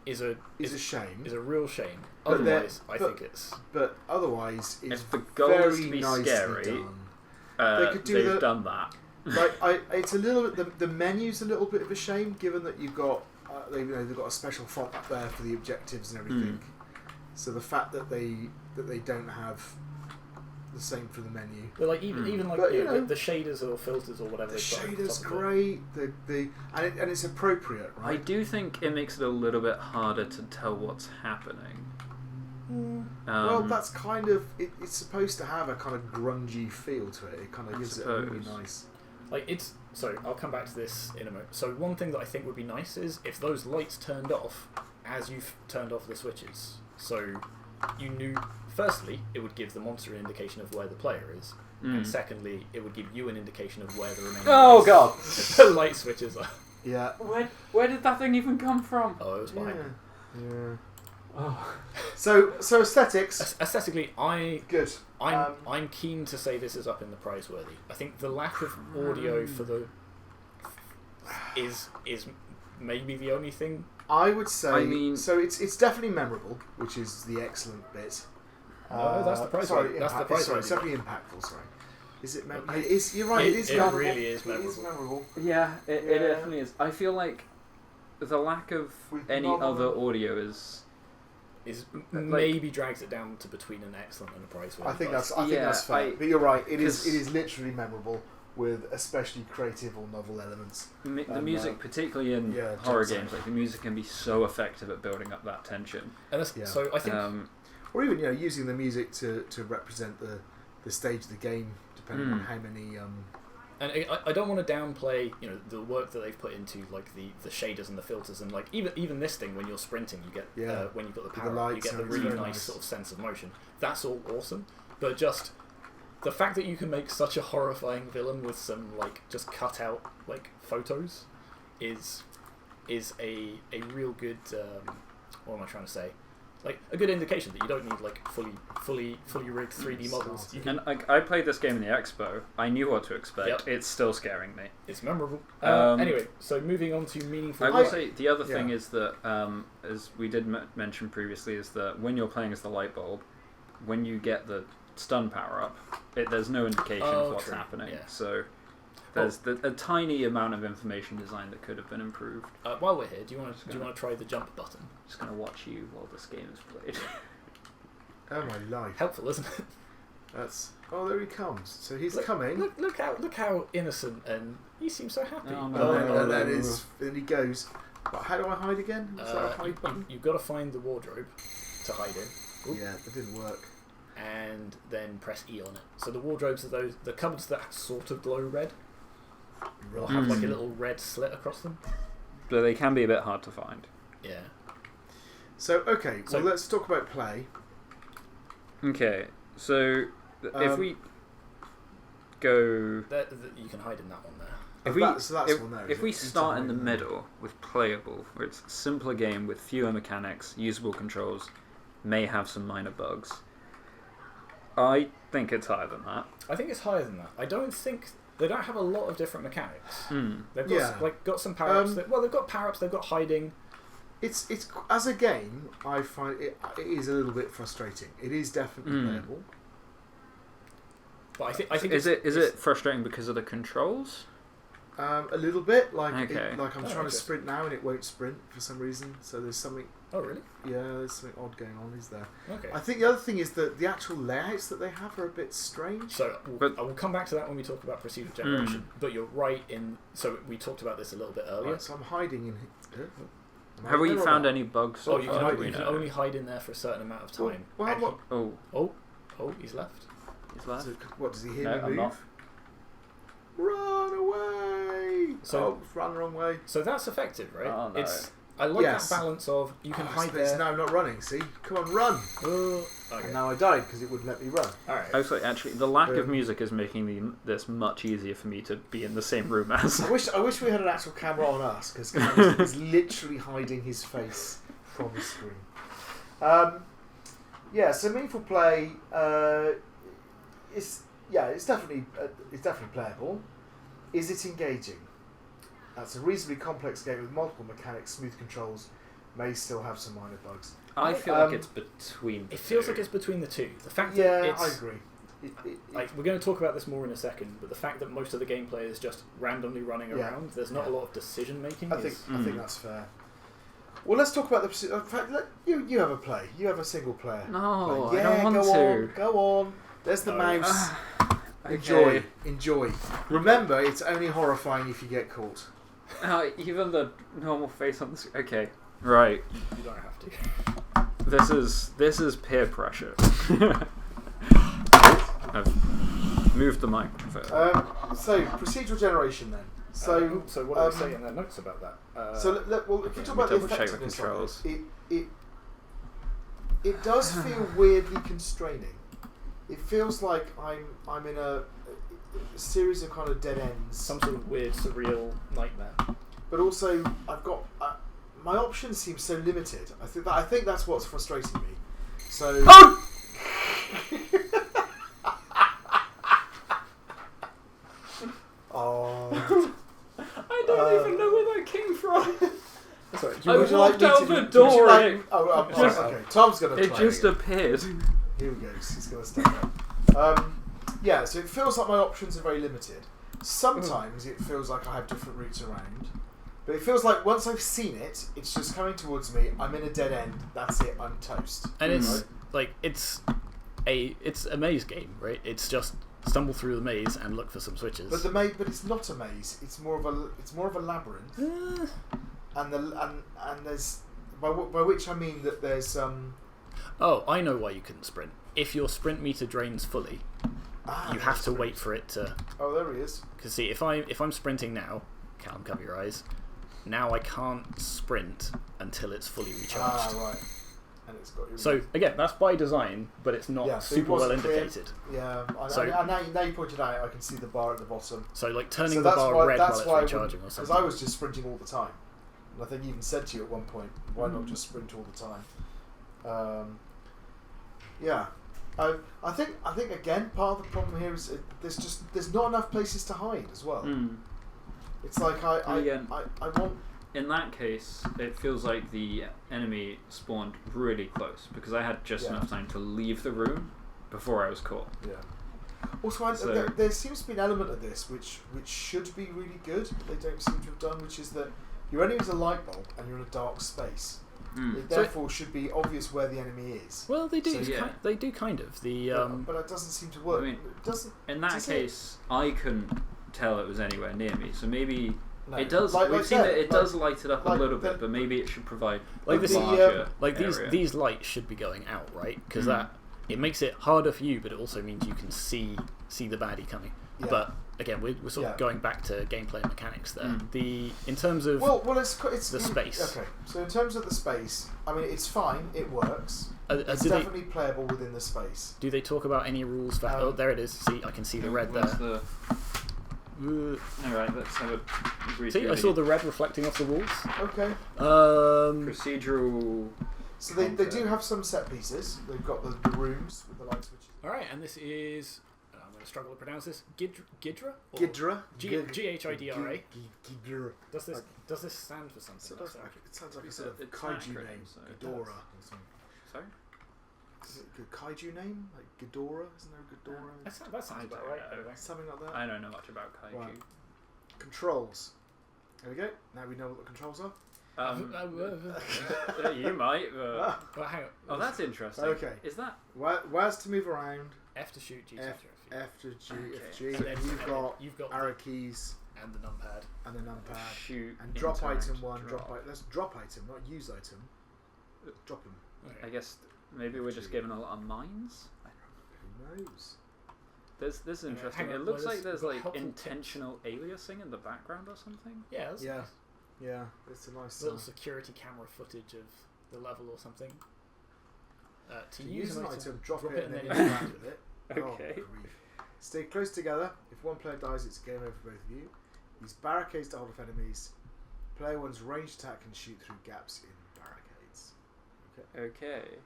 Is a shame. Is a real shame. But Otherwise, I think it's... But otherwise, it's If the goal very is to be nicely scary, done. They could do they've done that. Like it's a little bit. The menu's a little bit of a shame, given that you've got they've got a special font up there for the objectives and everything. So the fact that they don't have the same for the menu. But like even like But, the shaders or filters or whatever. The they've got at shader's top of it. great. And it's appropriate, I right? do think it makes it a little bit harder to tell what's happening. Well, that's kind of it's supposed to have a kind of grungy feel to it. It kind of gives it a really nice. Like it's so I'll come back to this in a moment. So one thing that I think would be nice is if those lights turned off as you've turned off the switches. So you knew. Firstly, it would give the monster an indication of where the player is, and secondly, it would give you an indication of where the remaining the light switches are. Yeah. Where did that thing even come from? Oh, it was behind. Yeah. So aesthetics. Aesthetically, Good. I'm keen to say this is up in the prize-worthy. I think the lack of audio for the is maybe the only thing. I would say. I mean, so it's definitely memorable, which is the excellent bit. No, that's the prize. Sorry, that's the prize. Sorry, it's definitely impactful. Sorry. Is it? You're right. It is. It memorable. really is It is memorable. Yeah, it definitely is. I feel like the lack of any other audio is maybe drags it down to between an excellent and a prize-worthy. I think that's fair. But you're right. It is literally memorable with especially creative or novel elements. The music, particularly in horror games, like the music can be so effective at building up that tension. And so I think, or even using the music to represent the stage of the game, depending on how many. And I don't want to downplay, the work that they've put into like the shaders and the filters, and like even this thing when you're sprinting, you get when you've got the power, you get the really nice sort of sense of motion. That's all awesome, but just the fact that you can make such a horrifying villain with some like just cut out like photos is a real good what am I trying to say? Like a good indication that you don't need like fully rigged 3D models. And I played this game in the expo. I knew what to expect. Yep. It's still scaring me. It's memorable. Anyway, so moving on to meaningful. I will say the other thing is that, as we did mention previously, is that when you're playing as the light bulb, when you get the stun power up, there's no indication of what's happening. Yeah. So there's a tiny amount of information design that could have been improved. While we're here, do you want to try the jump button? Just going to watch you while this game is played. Oh my life! Helpful, isn't it? There he comes. So he's coming. Look how innocent, and he seems so happy. And then he goes. But how do I hide again? Is there a hide button? You've got to find the wardrobe to hide in. Yeah, that didn't work. And then press E on it. So the wardrobes are the cupboards that sort of glow red. They'll have like a little red slit across them. But they can be a bit hard to find. Yeah. So let's talk about play. Okay, so if we go, you can hide in that one there. If we start in the middle with playable, where it's a simpler game with fewer mechanics, usable controls, may have some minor bugs. I think it's higher than that. I think it's higher than that. I don't think they don't have a lot of different mechanics. They've got some power ups. They've got power ups. They've got hiding. It's as a game, I find it is a little bit frustrating. It is definitely playable. But I think is it frustrating because of the controls? A little bit, like I'm trying to just sprint now and it won't sprint for some reason. So there's something. Oh really? Yeah, there's something odd going on. Is there? Okay. I think the other thing is that the actual layouts that they have are a bit strange. So I will come back to that when we talk about procedural generation. But you're right so we talked about this a little bit earlier. Right, so I'm hiding in here. Have we found any bugs? Oh, you can only hide in there for a certain amount of time. He's left. He's left. So, what does he hear me I'm move? not. Run away! Run the wrong way. So that's effective, right? Oh, no. I like that balance of you can hide there. No, I'm not running. See, come on, run! Okay. And now I died because it wouldn't let me run. All right. Actually, the lack of music is making this much easier for me to be in the same room as. I wish we had an actual camera on us because Cameron is literally hiding his face from the screen. So meaningful play. It's definitely playable. Is it engaging? That's a reasonably complex game with multiple mechanics, smooth controls, may still have some minor bugs. I feel like it's between. It feels like it's between the two. The fact that it's, I agree. We're going to talk about this more in a second, but the fact that most of the gameplay is just randomly running around, there's not a lot of decision making. I think that's fair. Well, let's talk about the. In fact, you have a play. You have a single player. No, play. I don't want to. Go on. There's the mouse. Enjoy. Remember, it's only horrifying if you get caught. Even the normal face on the screen. Okay, right. You don't have to. This is peer pressure. I've moved the microphone. So procedural generation then. So what do they say in their notes about that? If we talk about the effectiveness of it, it does feel weirdly constraining. It feels like I'm in a series of kind of dead ends. Some sort of weird, surreal nightmare. But also, I've got my options seem so limited. I think that's what's frustrating me. So. Oh! Oh. I don't even know where that came from. Sorry, I walked out the door. Okay, Tom's gonna. It just appeared. Here we go. He's gonna stand up. Yeah, so it feels like my options are very limited. Sometimes it feels like I have different routes around, but it feels like once I've seen it, it's just coming towards me. I'm in a dead end. That's it. I'm toast. And it's like it's a maze game, right? It's just stumble through the maze and look for some switches. But it's not a maze. It's more of a labyrinth. And there's by which I mean that there's Oh, I know why you couldn't sprint. If your sprint meter drains fully, you have to wait for it to. Oh, there he is. Because see, if I'm sprinting now, Callum, cover your eyes. Now I can't sprint until it's fully recharged. Right. And it's got. So again, that's by design, but it's not super well indicated. Yeah. Now you pointed out, I can see the bar at the bottom. So like turning the bar red while it's recharging or something. Because I was just sprinting all the time. I think you even said to you at one point, why not just sprint all the time? Yeah, I think again part of the problem here is there's not enough places to hide as well. It's like I want. In that case, it feels like the enemy spawned really close because I had just enough time to leave the room before I was caught. Yeah. Also, there seems to be an element of this which should be really good, but they don't seem to have done, which is that your enemy is a light bulb and you're in a dark space. It therefore should be obvious where the enemy is. Well, they do. They do kind of. But it doesn't seem to work. I mean, it doesn't. In that case, I couldn't tell it was anywhere near me. So maybe it does. We've seen that it does light it up a little bit, but maybe it should provide like a larger area. These lights should be going out, right? Because it makes it harder for you, but it also means you can see the baddie coming. Yeah. But again, we're sort of going back to gameplay mechanics there. In terms of it's the space. Okay, so in terms of the space, I mean, it's fine. It works. It's definitely playable within the space. Do they talk about any rules for? Oh, there it is. See, I can see the red there. Alright, let's have a brief. See, I saw the red reflecting off the walls. Okay. Procedural. So they do have some set pieces. They've got the rooms with the light switches. All right, and this is. I'm going to struggle to pronounce this. G.H.I.D.R.A. G.H.I.D.R.A. G.H.I.D.R.A. Does this stand for something? It sounds like a sort of kaiju name. G.H.I.D.R.A. or something. Sorry? Is it a kaiju name? Like G.H.I.D.R.A? Isn't there a G.H.I.D.R.A? That sounds about right. Something like that? I don't know much about kaiju. Right. Controls. There we go. Now we know what the controls are. You might. Well, hang on. Oh, that's interesting. Okay. Is that... Where's to move around? F to shoot, G to F to G, F G. So and you've got arrow keys. And the numpad. Shoot. And drop item 1, let's drop item, not use item. Drop them. Okay. I guess maybe we're just given a lot of mines? Who knows? This is interesting. It looks like there's like intentional aliasing in the background or something. Yeah. Yeah, it's a nice little security camera footage of the level or something. To use an item, drop it and then interact with it. Okay. Oh, stay close together. If one player dies, it's game over for both of you. Use barricades to hold off enemies. Player 1's ranged attack can shoot through gaps in barricades. Okay.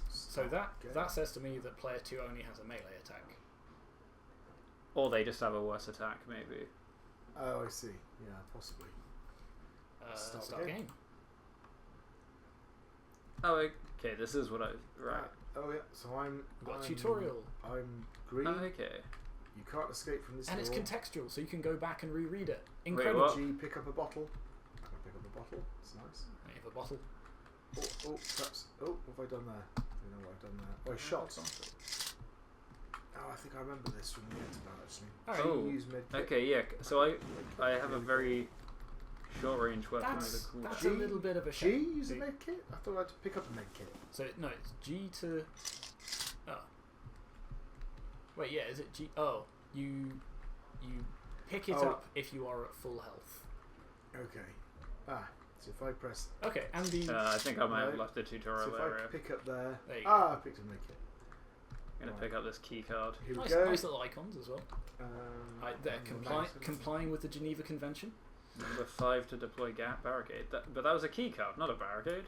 So that says to me that player 2 only has a melee attack. Or they just have a worse attack, maybe. Oh, I see. Yeah, possibly. Start game. Oh, okay. This is what I... Right. Oh, yeah. So I'm tutorial. I'm green. Oh, okay. You can't escape from this And door. it's contextual, so you can go back and reread it. Incredible. Wait, G, pick up a bottle. I can pick up a bottle. It's nice. You have a bottle. Oh, perhaps. Oh, what have I done there? I don't know what I've done there. Oh, I shot. Oh, I think I remember this from the end about actually. Oh, use medkit. Okay, yeah. So I have a very short range weapon. That's G, a little bit of a G, use a medkit? I thought I had to pick up a medkit. So, no, it's G to... Oh. Wait, yeah, is it G... Oh, you pick it up if you are at full health. Okay. So if I press... Okay, and the... I think I might have left the tutorial so if area. I pick up there... There you go. I picked a medkit. I'm going to pick up this key card. Here we go. Nice little icons as well. They're complying with the Geneva Convention. Number 5 to deploy gap barricade. But that was a key card, not a barricade.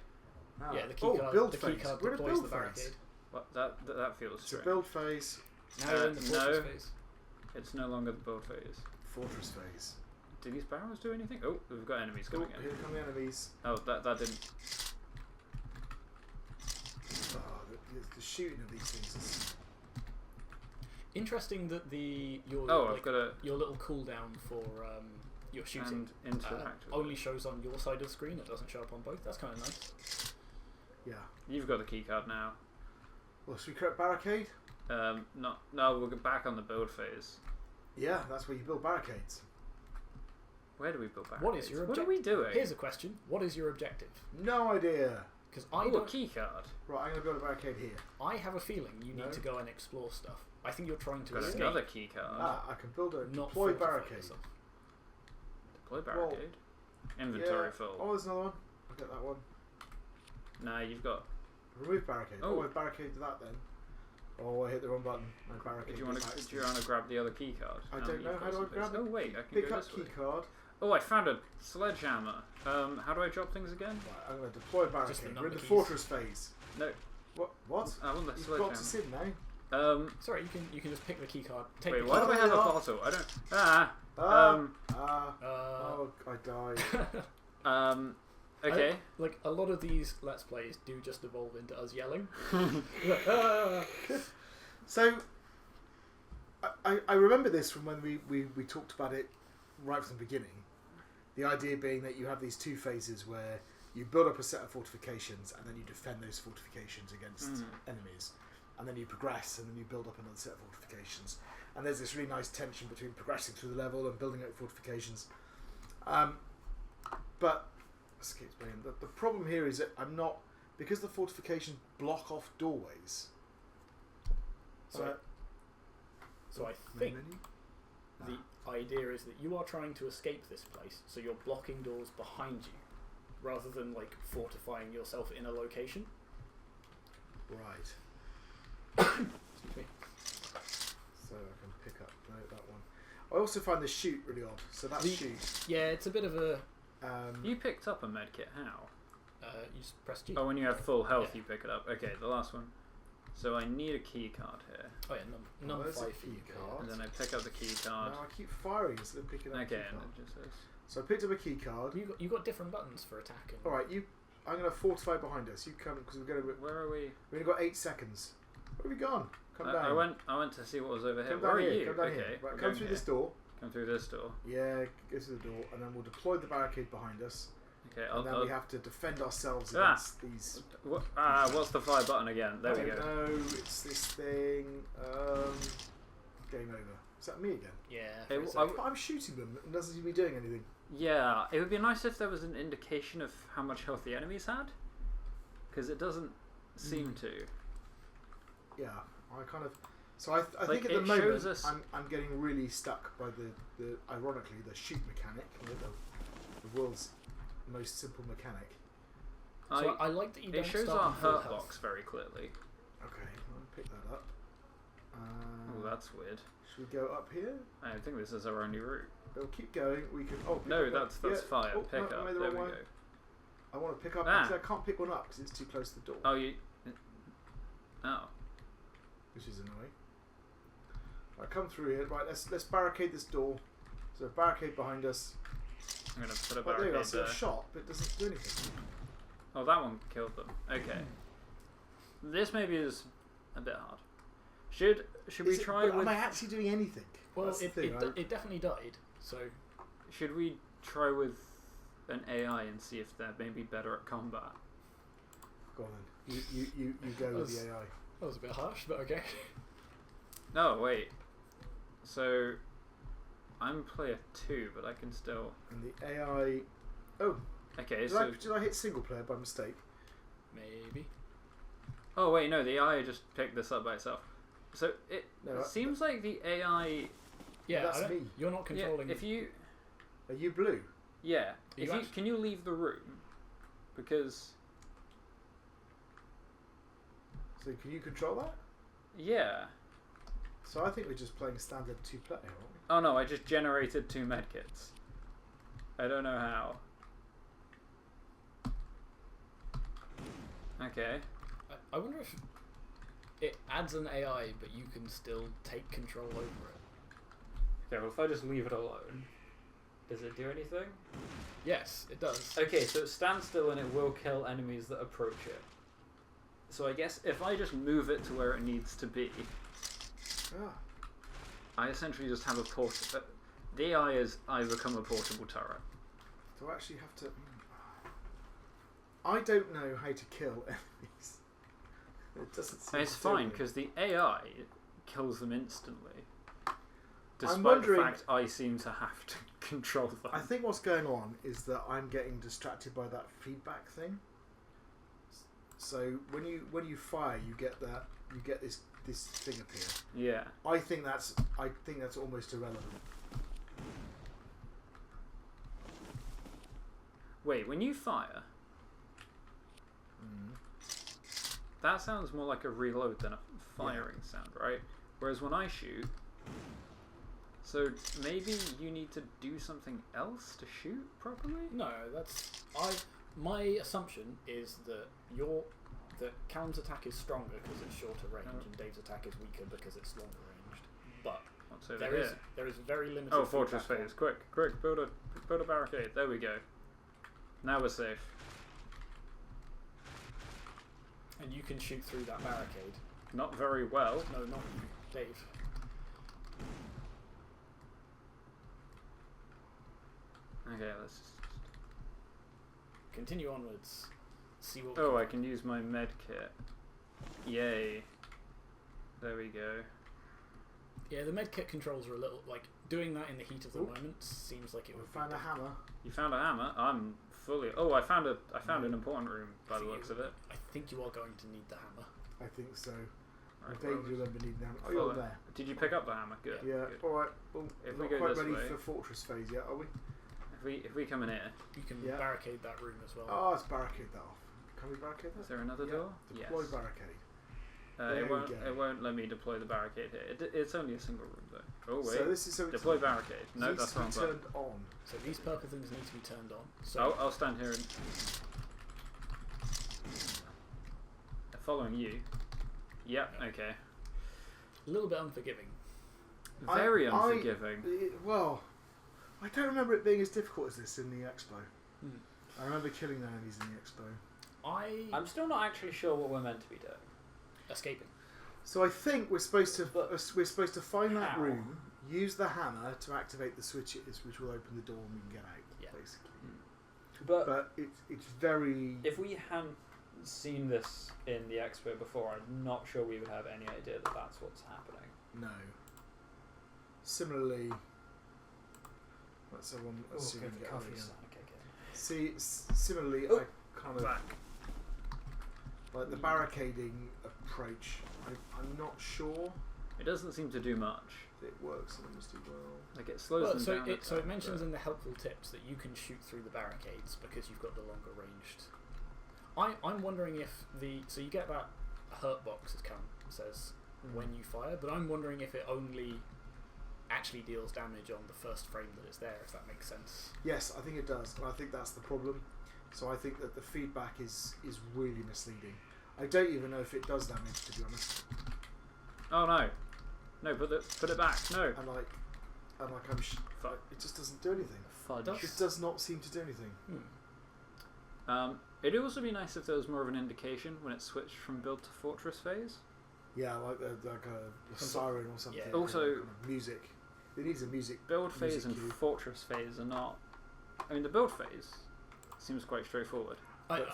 Ah. Yeah, the key card. Build the phase. key card We're in a deploys build the phase. barricade. What? That feels It's a strange. build phase. Now you're in the fortress phase. It's no longer the build phase. Fortress phase. Do these barrels do anything? Oh, we've got enemies coming in. Here come the enemies. Oh, that didn't. Oh, the shooting of these things is... Interesting that your I've got a your little cooldown for your shooting and interact with only shows on your side of the screen. It doesn't show up on both. That's kind of nice. Yeah. You've got the key card now. Well, should we create barricade? No, we'll get back on the build phase. Yeah, that's where you build barricades. Where do we build barricades? What is your objective? What are we doing? Here's a question. What is your objective? No idea. Because a key card. Right, I'm going to build a barricade here. I have a feeling you need to go and explore stuff. I think you're trying to Got escape. another key card. I can build a Not deploy fortify barricade. yourself. Deploy barricade. Inventory full. Oh, there's another one. I'll get that one. Nah, you've got. Remove barricade. Oh. I barricaded that then. Oh, I hit the wrong button. I barricaded. Do you want to grab the other key card? I don't know. How do I grab it? Oh wait, I can Pick go up this key way. card. Oh, I found a sledgehammer. How do I drop things again? Right, I'm going to deploy Just the barricade. We're in number the keys. fortress phase. No. What? I want the You've sledgehammer. got us in now. Sorry, you can just pick the key card. Take Wait, the why key do I card. have a bottle? I don't. Oh, I died. Okay. Like a lot of these Let's Plays do just evolve into us yelling. So, I remember this from when we talked about it right from the beginning. The idea being that you have these two phases where you build up a set of fortifications and then you defend those fortifications against enemies. And then you progress and then you build up another set of fortifications. And there's this really nice tension between progressing through the level and building up fortifications. But, let's keep explaining. The problem here is that I'm not... Because the fortifications block off doorways... So I think the idea is that you are trying to escape this place, so you're blocking doors behind you, rather than like fortifying yourself in a location. Right. Excuse me. So I can pick up that one. I also find the shoot really odd. So that's shoot. Yeah, it's a bit of a... You picked up a medkit, how? You just press G. Oh, when you have full health you pick it up. Okay, the last one. So I need a key card here. Oh yeah, number 5 key card. And then I pick up the key card. No, I keep firing instead of picking up Okay, a key and card. it just says... So I picked up a key card. You got different buttons for attack. And... Alright, I'm going to fortify behind us. You come, because we're going to... Where are we? We've only got 8 seconds. Where have you gone? Come down. I went to see what was over here. Come Where down are here. you? Come down Okay, here. Right, we're come going through here. this door. Come through this door. Yeah, go to the door, and then we'll deploy the barricade behind us. Okay, And then we have to defend ourselves against these... what's the fire button again? There we go. No, it's this thing. Game over. Is that me again? Yeah. I'm shooting them. It doesn't seem to be doing anything. Yeah, it would be nice if there was an indication of how much health the enemies had. Because it doesn't seem to. Yeah, I kind of... So I Like, think at the it moment shows us- I'm getting really stuck by the ironically the shoot mechanic, the world's most simple mechanic. So I like that you don't It shows start our on full hurt health. box very clearly. Okay, I'll pick that up. Oh, that's weird. Should we go up here? I think this is our only route. We'll keep going. We can. Oh, pick No, up that's fire. Oh, Pick no, I up. made the There wrong we one. go. I want to pick up. Ah. Actually, I can't pick one up because it's too close to the door. Oh, you. Oh. Which is annoying. Right, come through here. Right, let's barricade this door. So barricade behind us. I'm gonna put a Right, there you go. barricade So a there. shot, but it doesn't do anything. Oh, that one killed them. Okay. This maybe is a bit hard. Should we try with? Am I actually doing anything? Well, That's the it thing, definitely died. So Should we try with an AI and see if they're maybe better at combat? Go on then. You go with the AI. that was a bit harsh, but okay. No, wait. So I'm player 2, but I can still. And the AI. Oh, Okay, did I hit single player by mistake? Maybe. Oh wait, no, the AI just picked this up by itself. So it No, seems like the AI. Yeah, That's me. You're not controlling. Yeah, if you. Are you blue? Yeah. If you actually- can you leave the room? Because. So can you control that? Yeah. So I think we're just playing standard 2-player, aren't we? Oh no, I just generated 2 medkits. I don't know how. Okay. I wonder if it adds an AI, but you can still take control over it. Okay, well, if I just leave it alone, does it do anything? Yes, it does. Okay, so it stands still and it will kill enemies that approach it. So I guess if I just move it to where it needs to be, I essentially just have a port. The AI is I become a portable turret. Do I actually have to? I don't know how to kill enemies. It doesn't seem. It's fine because the AI kills them instantly. I'm Despite the fact I seem to have to control them. I think what's going on is that I'm getting distracted by that feedback thing. So when you fire, you get this thing appear. Yeah. I think that's almost irrelevant. Wait, when you fire, that sounds more like a reload than a firing sound, right? Whereas when I shoot, so maybe you need to do something else to shoot properly? No, my assumption is that Callum's attack is stronger because it's shorter range, and Dave's attack is weaker because it's longer ranged. But there is very limited. Oh, fortress phase! Quick, build a barricade. There we go. Now we're safe. And you can shoot through that barricade. Not very well. No, not you, Dave. Okay, let's just continue onwards. See what. I can use my med kit. Yay! There we go. Yeah, the med kit controls are a little like doing that in the heat of the moment seems like it would. Found a hammer. You found a hammer. I'm fully. Oh, I found an important room by the looks of it. I think you are going to need the hammer. I think so. Right, I vaguely remember needing the hammer. Oh, you're there. Did you pick up the hammer? Good. Yeah. Good. All right. Well, If we're we not go quite this ready way, for fortress phase yet, are we? if we come in here, You can barricade that room as well. Oh, let's barricade that off. Can we barricade that? is there another door? Deploy Yes. barricade. It won't let me deploy the barricade here. It's only a single room though. Oh wait. So this is deploy barricade. No, that's wrong button. turned on. So these purple things need to be turned on. So I'll stand here and following you. Yep. Okay. a little bit unforgiving. Very unforgiving. Well, I don't remember it being as difficult as this in the expo. I remember killing the enemies in the expo. I'm still not actually sure what we're meant to be doing. Escaping. So I think we're supposed to find that How? room, use the hammer to activate the switches, which will open the door and we can get out. Yeah. Basically. But it's very. if we hadn't seen this in the expo before, I'm not sure we would have any idea that that's what's happening. No. Similarly, let's see if we can get out again. Similarly, I kind of like the barricading approach. I'm not sure It doesn't seem to do much. if it works in Misty World. Like it slows them down. So it mentions in the helpful tips that you can shoot through the barricades because you've got the longer ranged. I'm wondering if so you get that hurt box, as Cam says, when you fire, but I'm wondering if it only actually deals damage on the first frame that it's there, if that makes sense. Yes, I think it does, and I think that's the problem. So I think that the feedback is really misleading. I don't even know if it does damage, to be honest. Oh no! No, put it back. No. And it just doesn't do anything. Fudge. It does not seem to do anything. It'd also be nice if there was more of an indication when it switched from build to fortress phase. Yeah, like a siren or something. Yeah. kind Also, of music. It needs a music. Build phase and cue. fortress phase are not. I mean, the build phase seems quite straightforward.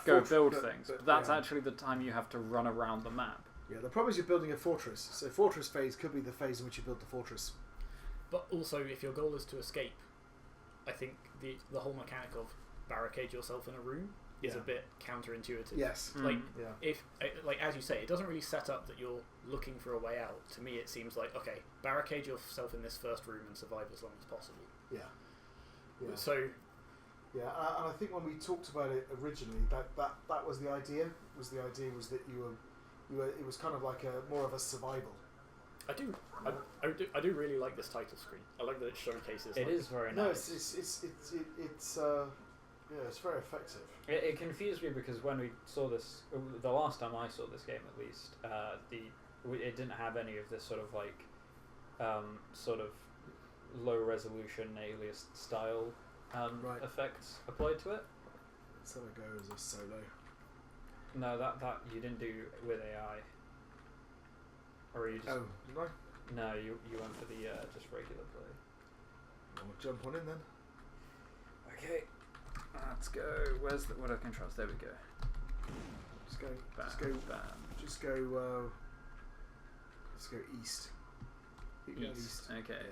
Go build things. But that's actually the time you have to run around the map. Yeah, the problem is you're building a fortress. So fortress phase could be the phase in which you build the fortress. But also, if your goal is to escape, I think the whole mechanic of barricade yourself in a room is a bit counterintuitive. Yes. If as you say, it doesn't really set up that you're looking for a way out. To me, it seems like, okay, barricade yourself in this first room and survive as long as possible. Yeah. So. Yeah, and I think when we talked about it originally, that was the idea. Was that you were it was kind of like more of a survival. I I do really like this title screen. I like that it showcases. It is very No, nice. it's very effective. It confused me because when we saw this, the last time I saw this game at least, it didn't have any of this sort of like, sort of low resolution alias style effects applied to it. Let's have a go as a solo. No, that you didn't do with AI. Or you just... Oh, did I? No, you went for the just regular play. I'll jump on in then. Okay, let's go. Where's what are the controls? There we go. Just go. Bam, just go. Bam. Just go. Let's go east. East. Okay.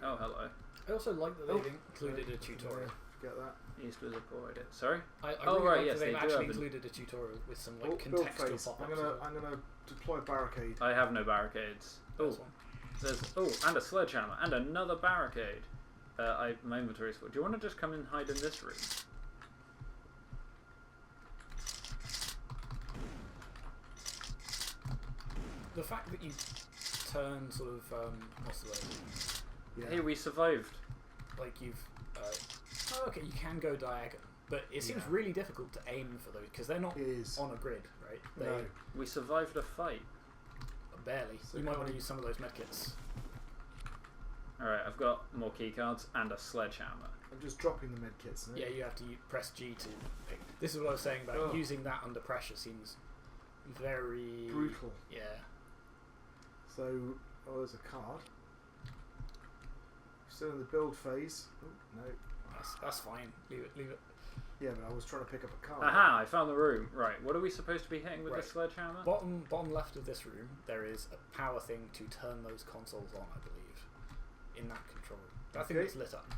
Oh, hello. I also like that they've included a tutorial. Get that. East was avoided. Sorry. I oh really right, like yes, that they they've do actually have included a tutorial with some like Build contextual phase. pop-ups. I'm gonna deploy barricade. I have no barricades. Oh, there's and a sledgehammer and another barricade. My inventory is full. Do you want to just come and hide in this room? The fact that you turn sort of what's the word? Yeah. Hey, we survived. Like you've okay, you can go diagonal, but it seems really difficult to aim for those because they're not on a grid, right? No. We survived a fight. Barely. So you might want to use some of those medkits. Alright, I've got more keycards and a sledgehammer. I'm just dropping the medkits. Yeah, you have to press G to pick. This is what I was saying about using that under pressure seems very... brutal. Yeah. So, there's a card. Still in the build phase. Oh, no. That's fine. Leave it. Yeah, but I was trying to pick up a card. Aha, I found the room. Right, what are we supposed to be hitting with the sledgehammer? Bottom left of this room, there is a power thing to turn those consoles on, I believe. In that control room. That thing that's lit up.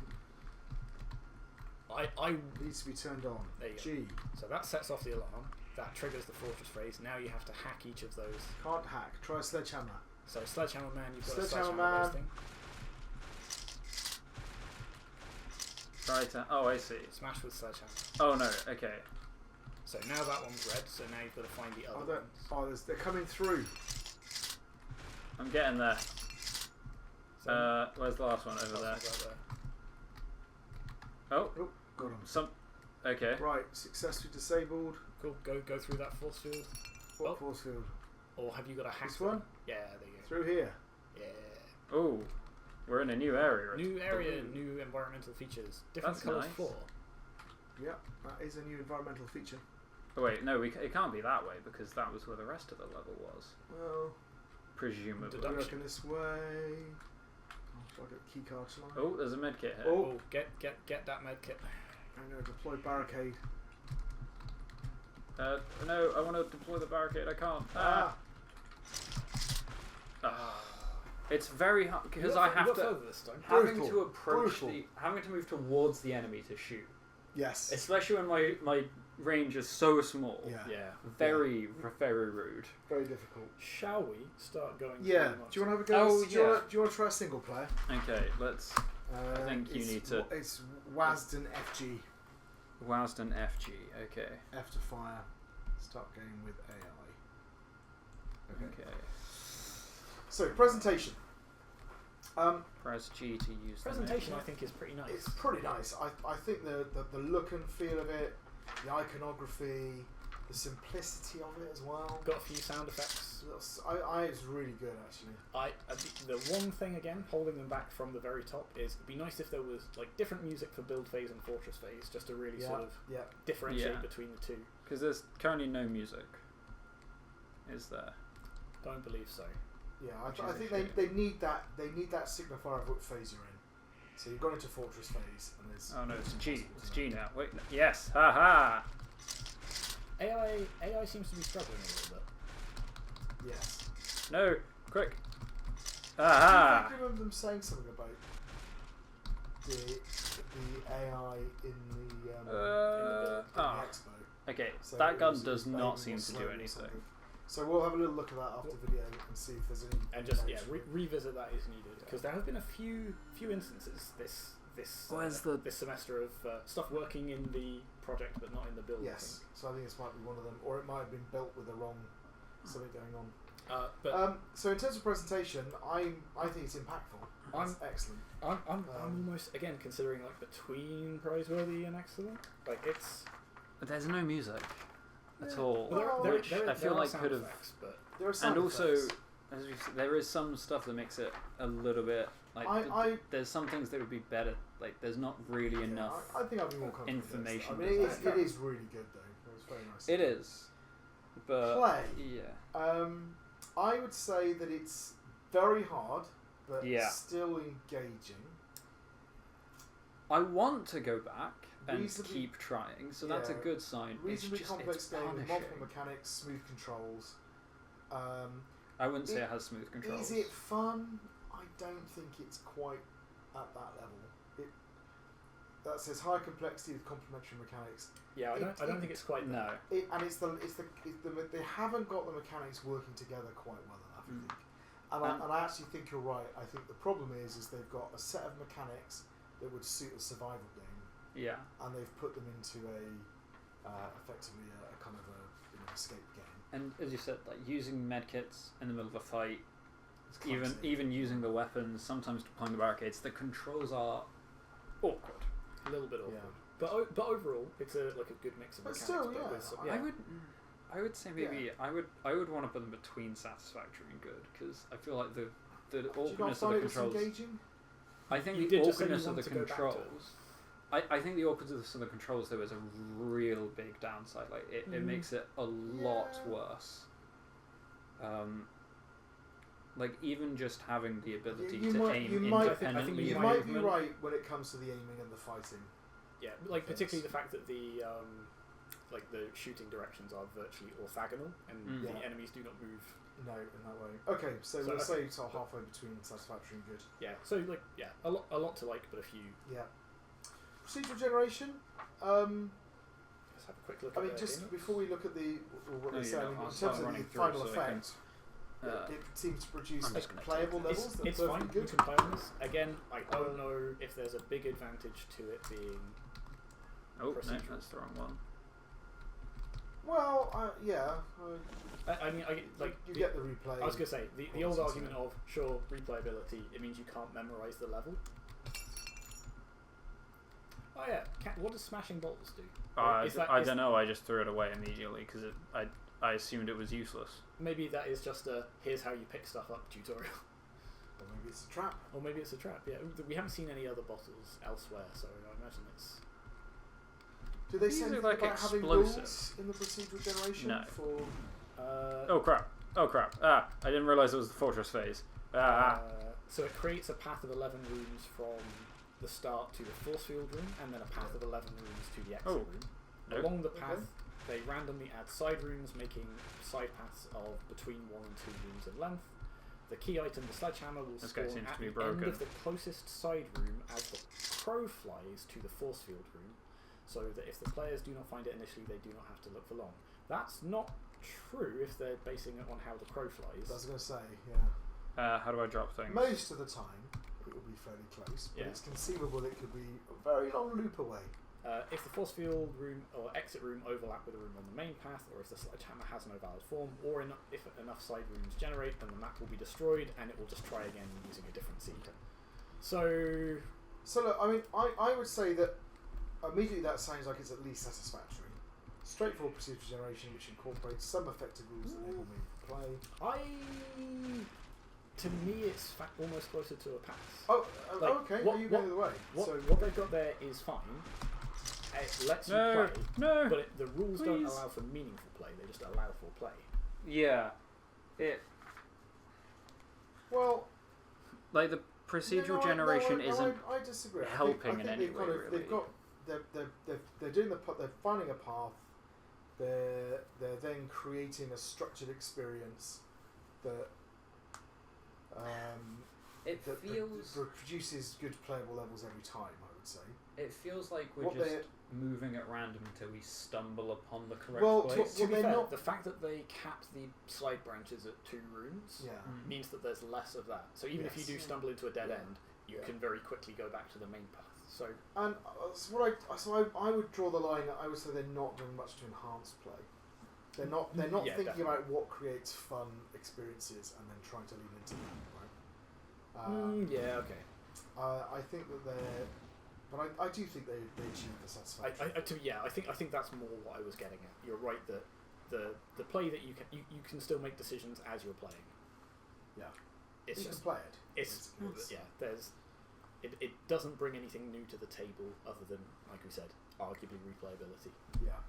Needs to be turned on. There you G. go. So that sets off the alarm. That triggers the fortress phase. Now you have to hack each of those. Can't hack. Try a sledgehammer. So sledgehammer man, you've got Sledgehammer a sledgehammer man. thing. Right, oh, I see. Smash with sledgehammer. Oh no, okay. So now that one's red, so now you've got to find the other ones. They're coming through. I'm getting there. So where's the last one? Over there. Right there. Oh, Got him. Okay. Right, successfully disabled. Cool. Go through that force field. What force field? Or have you got a hack? This one? Yeah, there you go. Through here. Yeah. Oh, we're in a new area. New area, new environmental features. Different That's colours nice. for. Yeah, that is a new environmental feature. Oh wait, no, it can't be that way because that was where the rest of the level was. Well, Presumably. I reckon this way. Oh, I'll get the key card, shall I? Oh, there's a medkit here. Oh, get that med kit. I'm going to deploy barricade. No, I want to deploy the barricade. I can't. It's very hard because I have to having to approach having to move towards the enemy to shoot. Yes. Especially when my range is so small. Yeah. Very rude. Very difficult. Shall we start going? Yeah. Do you want to have a go? Oh, Do you want to try a single player? Okay, let's. I think you need to. It's WASD FG. WASD and FG. Okay. F to fire. Start game with AI. Okay. So presentation. Press G to use. Presentation, I think, is pretty nice. It's pretty nice. I think the look and feel of it, the iconography, the simplicity of it as well. Got a few sound effects. It's really good actually. The one thing again holding them back from the very top is it'd be nice if there was like different music for build phase and fortress phase, just to really sort of differentiate between the two. Because there's currently no music. Is there? Don't believe so. Yeah, I think they need that. They need that signifier of what phase you're in. So you've gone into fortress phase, and there's. Oh no, it's G. It's G now. Wait, no. Yes, haha. AI seems to be struggling a little bit. Yes. No, quick. Aha. I remember them saying something about the AI in the expo. Okay, So that gun it does was not seem to do slowly or anything. something. So we'll have a little look at that after the video and see if there's any. And just revisit that as needed, because there have been a few instances this semester of stuff working in the project but not in the build. Yes, so I think this might be one of them, or it might have been built with the wrong something going on. So in terms of presentation, I think it's impactful. It's excellent. I'm almost again considering like between praiseworthy and excellent. Like it's. But there's no music at all, Well, which I feel like could have. But There are sound And also, effects. as you said, there is some stuff that makes it a little bit like. There's some things that would be better. Like there's not really enough. I think I'd be more confident. Information. I mean, it is really good though. It was very nice. It is, but Play. yeah. I would say that it's very hard, but Yeah. still engaging. I want to go back and Reasonably- keep trying, so that's a yeah, good sign. Reasonably it's complex it's game with punishing. multiple mechanics, smooth controls. I wouldn't say it has smooth controls. Is it fun? I don't think it's quite at that level. That says high complexity with complementary mechanics. yeah, I don't think it's quite No. They haven't got the mechanics working together quite well enough. I think, and I actually think you're right. I think the problem is they've got a set of mechanics that would suit a survival game, Yeah. and they've put them into effectively a kind of a escape game. And as you said, like using medkits in the middle of a fight, It's clumsy. even using the weapons, sometimes deploying the barricades, the controls are awkward. a little bit awkward. Yeah. But overall, it's a good mix of But mechanics. still, but yeah. with some, I would say maybe I would want to put them between satisfactory and good, because I feel like the Do you not awkwardness of find the it was controls. engaging? I think You the did just say you awkwardness of the want to go back to it. controls. I think the awkwardness of the controls though is a real big downside. Like it makes it a lot worse. Like even just having the ability to aim independently. You of might be movement. right when it comes to the aiming and the fighting. Yeah, like particularly the fact that the shooting directions are virtually orthogonal, and Yeah. the enemies do not move. No, in that way. Okay, so we'll say sort of halfway between satisfactory and good. Yeah, so a lot to like, but a few. Yeah. Procedural generation. Let's have a quick look. I at mean, just game. before we look at what No, they say, you're I mean, not. I'll in start terms of the running through final so I can, effect, it seems to produce I'm just gonna playable take levels that It's are fine. perfectly You good. can play on this. Again, I don't know if there's a big advantage to it being. Oh no, procedural. that's the wrong one. Well, yeah. I mean, You get the replay. I was going to say, the old argument of, sure, replayability, it means you can't memorise the level. Oh yeah, what does smashing bottles do? I don't know, I just threw it away immediately because I assumed it was useless. Maybe that is just a, here's how you pick stuff up tutorial. Or maybe it's a trap. Or maybe it's a trap, yeah. We haven't seen any other bottles elsewhere, so I imagine it's... Do they These say are anything like about having explosive. rules in the procedural generation? No. For Oh crap! I didn't realise it was the fortress phase. So it creates a path of 11 rooms from the start to the force field room, and then a path of 11 rooms to the exit room. No. Along the path, they randomly add side rooms, making side paths of between 1 and 2 rooms in length. The key item, the sledgehammer, will spawn at the end of the closest side room as the crow flies to the force field room, so that if the players do not find it initially, they do not have to look for long. That's not true if they're basing it on how the crow flies. I was going to say, yeah. How do I drop things? Most of the time, it will be fairly close, but it's conceivable it could be a very long loop away. If the force field room or exit room overlap with a room on the main path, or if the sledgehammer has no valid form, or if enough side rooms generate, then the map will be destroyed and it will just try again using a different seed. So look, I mean, I would say that immediately that sounds like it's at least satisfactory. Straightforward procedural generation which incorporates some effective rules that enable me to play. To me, it's almost closer to a pass. Okay. Are you going the way? What they've got there is fine. It lets you play, but the rules don't allow for meaningful play. They just allow for play. Yeah, Well, like the procedural generation isn't I disagree. helping in any way. Really, they're doing they're finding a path. They're then creating a structured experience that produces good playable levels every time. I would say it feels like we're moving at random until we stumble upon the correct place. To be fair, the fact that they capped the slide branches at 2 rooms means that there's less of that. So even if you do stumble into a dead end, you can very quickly go back to the main path. So I would draw the line. I would say they're not doing much to enhance play. They're not thinking definitely. about what creates fun experiences and then trying to lean into that, right? Yeah, okay. I think that they're, but I do think they achieve the satisfaction. I think that's more what I was getting at. You're right that the play that you can still make decisions as you're playing. Yeah, it's you just can play it. It's it doesn't bring anything new to the table other than, like we said, arguably replayability. Yeah.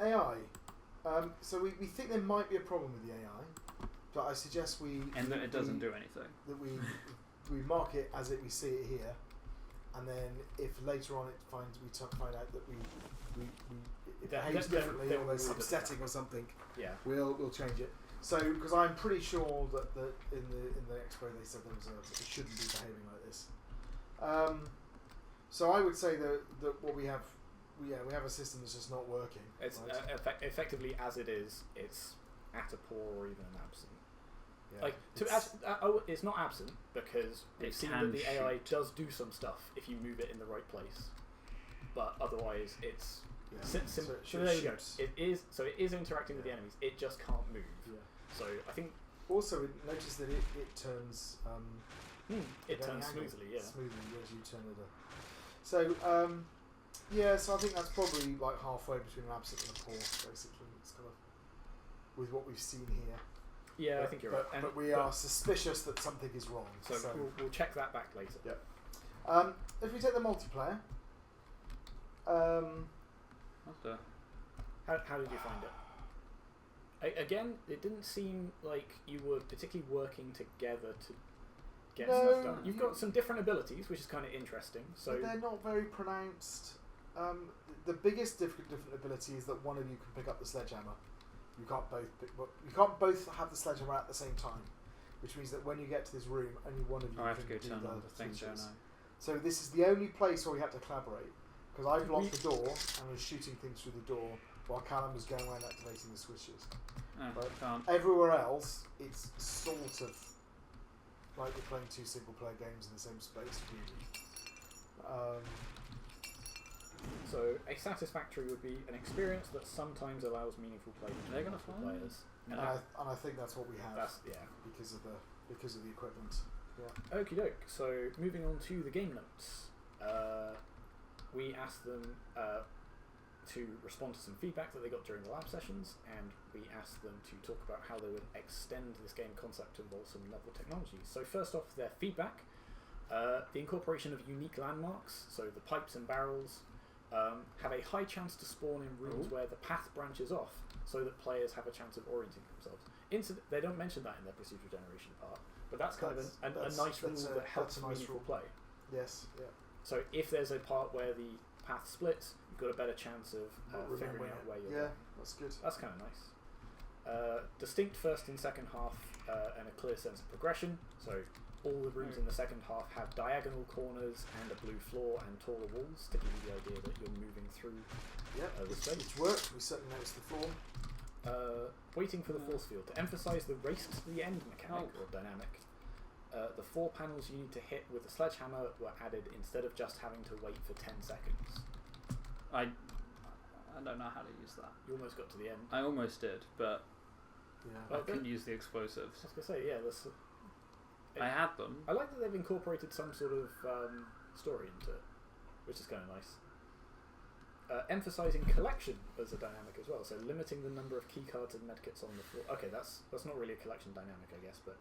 AI. So we think there might be a problem with the AI, but I suggest and that it doesn't do anything. That we mark it as we see it here, and then if later on we find out that it behaves differently or there's some setting or something, we'll change it. So because I'm pretty sure that in the expo they said it shouldn't be behaving like this. So I would say that what we have. We have a system that's just not working. It's right? effectively as it is. It's at a poor or even an absent. Yeah, it's not absent because we've seen that the AI does do some stuff if you move it in the right place, but otherwise it's so there you go. It is interacting with the enemies. It just can't move. Yeah. So I think also notice that it turns. It turns smoothly. Yeah. Smoothly as you turn it. So. So I think that's probably like halfway between an absent and a poor, basically. It's kind of with what we've seen here. Yeah, I think you're right. But we are suspicious that something is wrong. So we'll check that back later. Yep. If we take the multiplayer, how did you find it? Again, it didn't seem like you were particularly working together to get stuff done. You've got some different abilities, which is kind of interesting. So but they're not very pronounced. The biggest different ability is that one of you can pick up the sledgehammer. You can't both have the sledgehammer at the same time, which means that when you get to this room, only one of you I have to can go do turn on the the thing, don't I? So this is the only place where we had to collaborate because I blocked the door and was shooting things through the door while Callum was going around activating the switches. Everywhere else, it's sort of like you're playing two single-player games in the same space, really. So a satisfactory would be an experience that sometimes allows meaningful play between multiple players. And I think that's what we have. Because of the equipment. Yeah. Okie doke. So moving on to the game notes, we asked them to respond to some feedback that they got during the lab sessions, and we asked them to talk about how they would extend this game concept to involve some novel technologies. So first off, their feedback, the incorporation of unique landmarks, so the pipes and barrels, have a high chance to spawn in rooms where the path branches off, so that players have a chance of orienting themselves. They don't mention that in their procedural generation part, but that's kind of a nice rule that helps meaningful play. Yes, yeah. So if there's a part where the path splits, you've got a better chance of figuring out where you're going. That's good. That's kind of nice. Distinct first and second half and a clear sense of progression. So all the rooms in the second half have diagonal corners and a blue floor and taller walls to give you the idea that you're moving through the space. It's worked. We certainly noticed the floor. Waiting for the force field. To emphasise the race to the end mechanic or dynamic, the 4 panels you need to hit with the sledgehammer were added instead of just having to wait for 10 seconds. I don't know how to use that. You almost got to the end. I almost did, but I couldn't use the explosives. I was going to say, I had them. I like that they've incorporated some sort of story into it, which is kind of nice. Emphasising collection as a dynamic as well, so limiting the number of key cards and medkits on the floor. Okay, that's not really a collection dynamic, I guess, but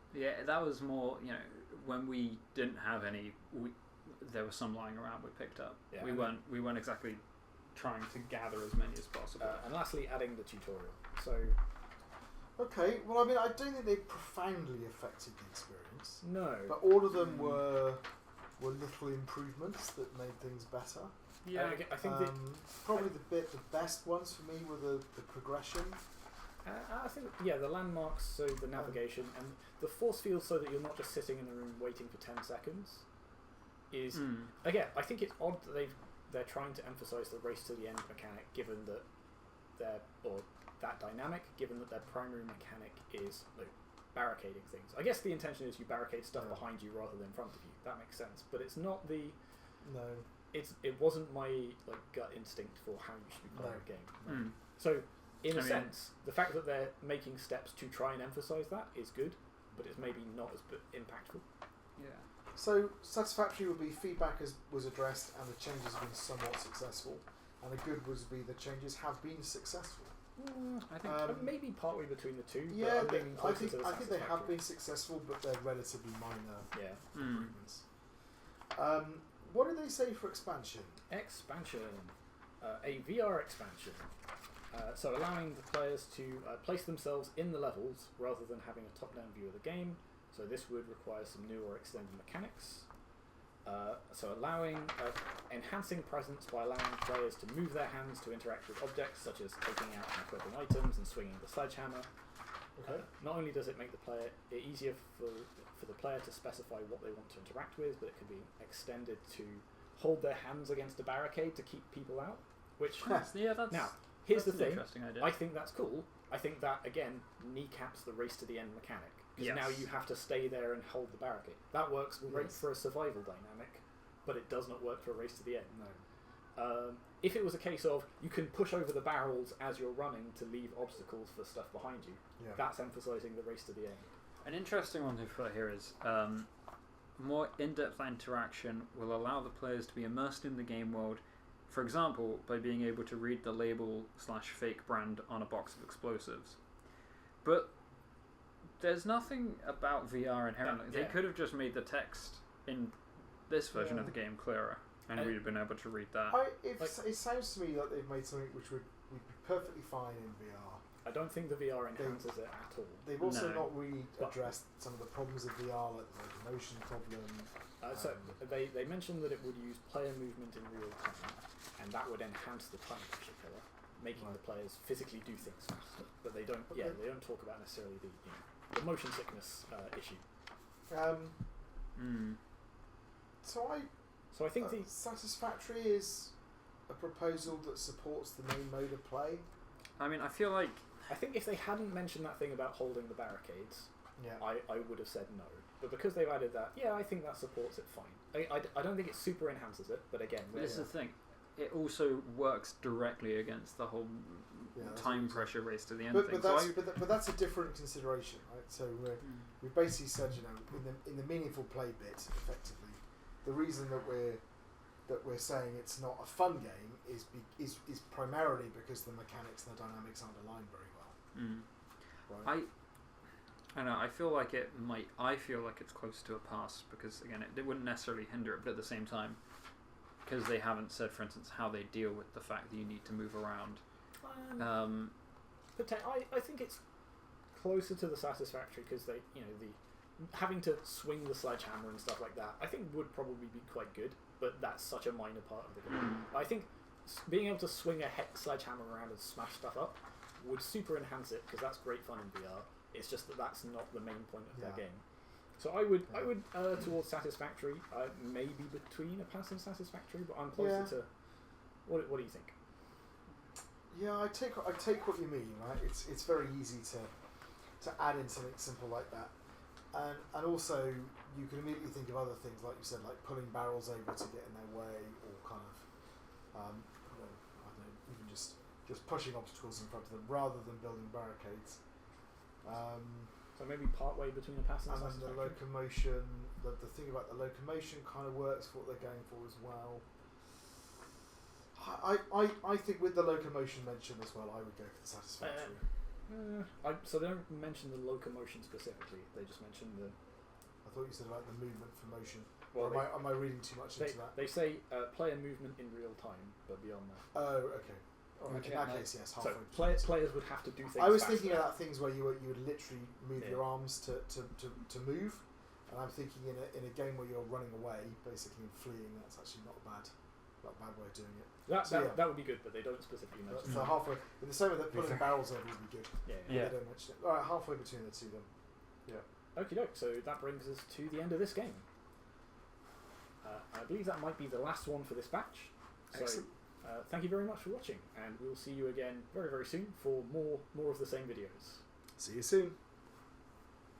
that was more. When we didn't have any, there were some lying around we picked up. Yeah, we weren't exactly trying to gather as many as possible. And lastly, adding the tutorial. So. Okay, well, I mean, I don't think they profoundly affected the experience. No. But all of them were little improvements that made things better. Yeah, I think probably the best ones for me were the progression. I think the landmarks, so the navigation, and the force field, so that you're not just sitting in the room waiting for 10 seconds. Is again, I think it's odd that they're trying to emphasise the race to the end mechanic, given that that dynamic, given that their primary mechanic is barricading things. I guess the intention is you barricade stuff behind you rather than in front of you. That makes sense, but it's not the. No. It wasn't my gut instinct for how you should be playing a game. Mm. So in a sense, the fact that they're making steps to try and emphasise that is good, but it's maybe not as impactful. Yeah. So satisfactory would be feedback was addressed and the changes have been somewhat successful, and the good would be the changes have been successful. I think maybe partway between the two. Yeah, I think they have been successful, but they're relatively minor improvements. What did they say for expansion? A VR expansion. So allowing the players to place themselves in the levels rather than having a top-down view of the game. So this would require some new or extended mechanics. So enhancing presence by allowing players to move their hands to interact with objects, such as taking out and equipping items and swinging the sledgehammer. Okay. Not only does it make it easier for the player to specify what they want to interact with, but it can be extended to hold their hands against a barricade to keep people out. Which now here's the thing. Interesting idea. I think that's cool. I think that again kneecaps the race to the end mechanic. Because now you have to stay there and hold the barricade. That works great for a survival dynamic, but it does not work for a race to the end. No. If it was a case of you can push over the barrels as you're running to leave obstacles for stuff behind you, that's emphasising the race to the end. An interesting one to put here is more in-depth interaction will allow the players to be immersed in the game world, for example, by being able to read the label/fake brand on a box of explosives. But there's nothing about VR inherently. They could have just made the text in this version of the game clearer, and we'd have been able to read that. It sounds to me like they've made something which would be perfectly fine in VR. I don't think the VR enhances it at all. They've also not really addressed some of the problems of VR, like the locomotion problem. So they mentioned that it would use player movement in real time, and that would enhance the time pressure killer, making the players physically do things faster. But they don't. They don't talk about necessarily the motion sickness issue. So I think the satisfactory is a proposal that supports the main mode of play. I mean, I think if they hadn't mentioned that thing about holding the barricades, I would have said no. But because they've added that, I think that supports it fine. I don't think it super enhances it, but again, this is the thing. It also works directly against the whole time pressure race to the end thing. But that's a different consideration, right? So we basically said, in the meaningful play bit, effectively, the reason that we're saying it's not a fun game is primarily because the mechanics and the dynamics aren't aligned very well. Right? I know. I feel like it might. I feel like it's close to a pass because again, it wouldn't necessarily hinder it, but at the same time, because they haven't said, for instance, how they deal with the fact that you need to move around. I think it's closer to the satisfactory because they, having to swing the sledgehammer and stuff like that, I think would probably be quite good, but that's such a minor part of the game. I think being able to swing a sledgehammer around and smash stuff up would super enhance it because that's great fun in VR. It's just that that's not the main point of their game. So I would towards satisfactory, maybe between a pass and satisfactory, but I'm closer to. What do you think? Yeah, I take what you mean, right? It's very easy to add in something simple like that, and also you can immediately think of other things like you said, like pulling barrels over to get in their way, or kind of, I don't know, even just pushing obstacles in front of them rather than building barricades. So maybe part way between a pass and then the locomotion. The thing about the locomotion kind of works for what they're going for as well. I think with the locomotion mention as well, I would go for the satisfactory. So they don't mention the locomotion specifically. They just mention the. I thought you said about the movement for motion. Well, am I reading too much into that? They say player movement in real time, but beyond that. Oh, okay. In that case, yes. So players would have to do things. I was thinking about things where you would literally move your arms to move, and I'm thinking in a game where you're running away, basically and fleeing. That's actually not a bad way of doing it. That would be good, but they don't specifically mention. So halfway, in the same way that pulling barrels over would be good. Yeah. They don't mention it. All right, halfway between the two then. Yeah. Okie doke. So that brings us to the end of this game. I believe that might be the last one for this batch. Excellent. Thank you very much for watching, and we'll see you again very, very soon for more of the same videos. See you soon.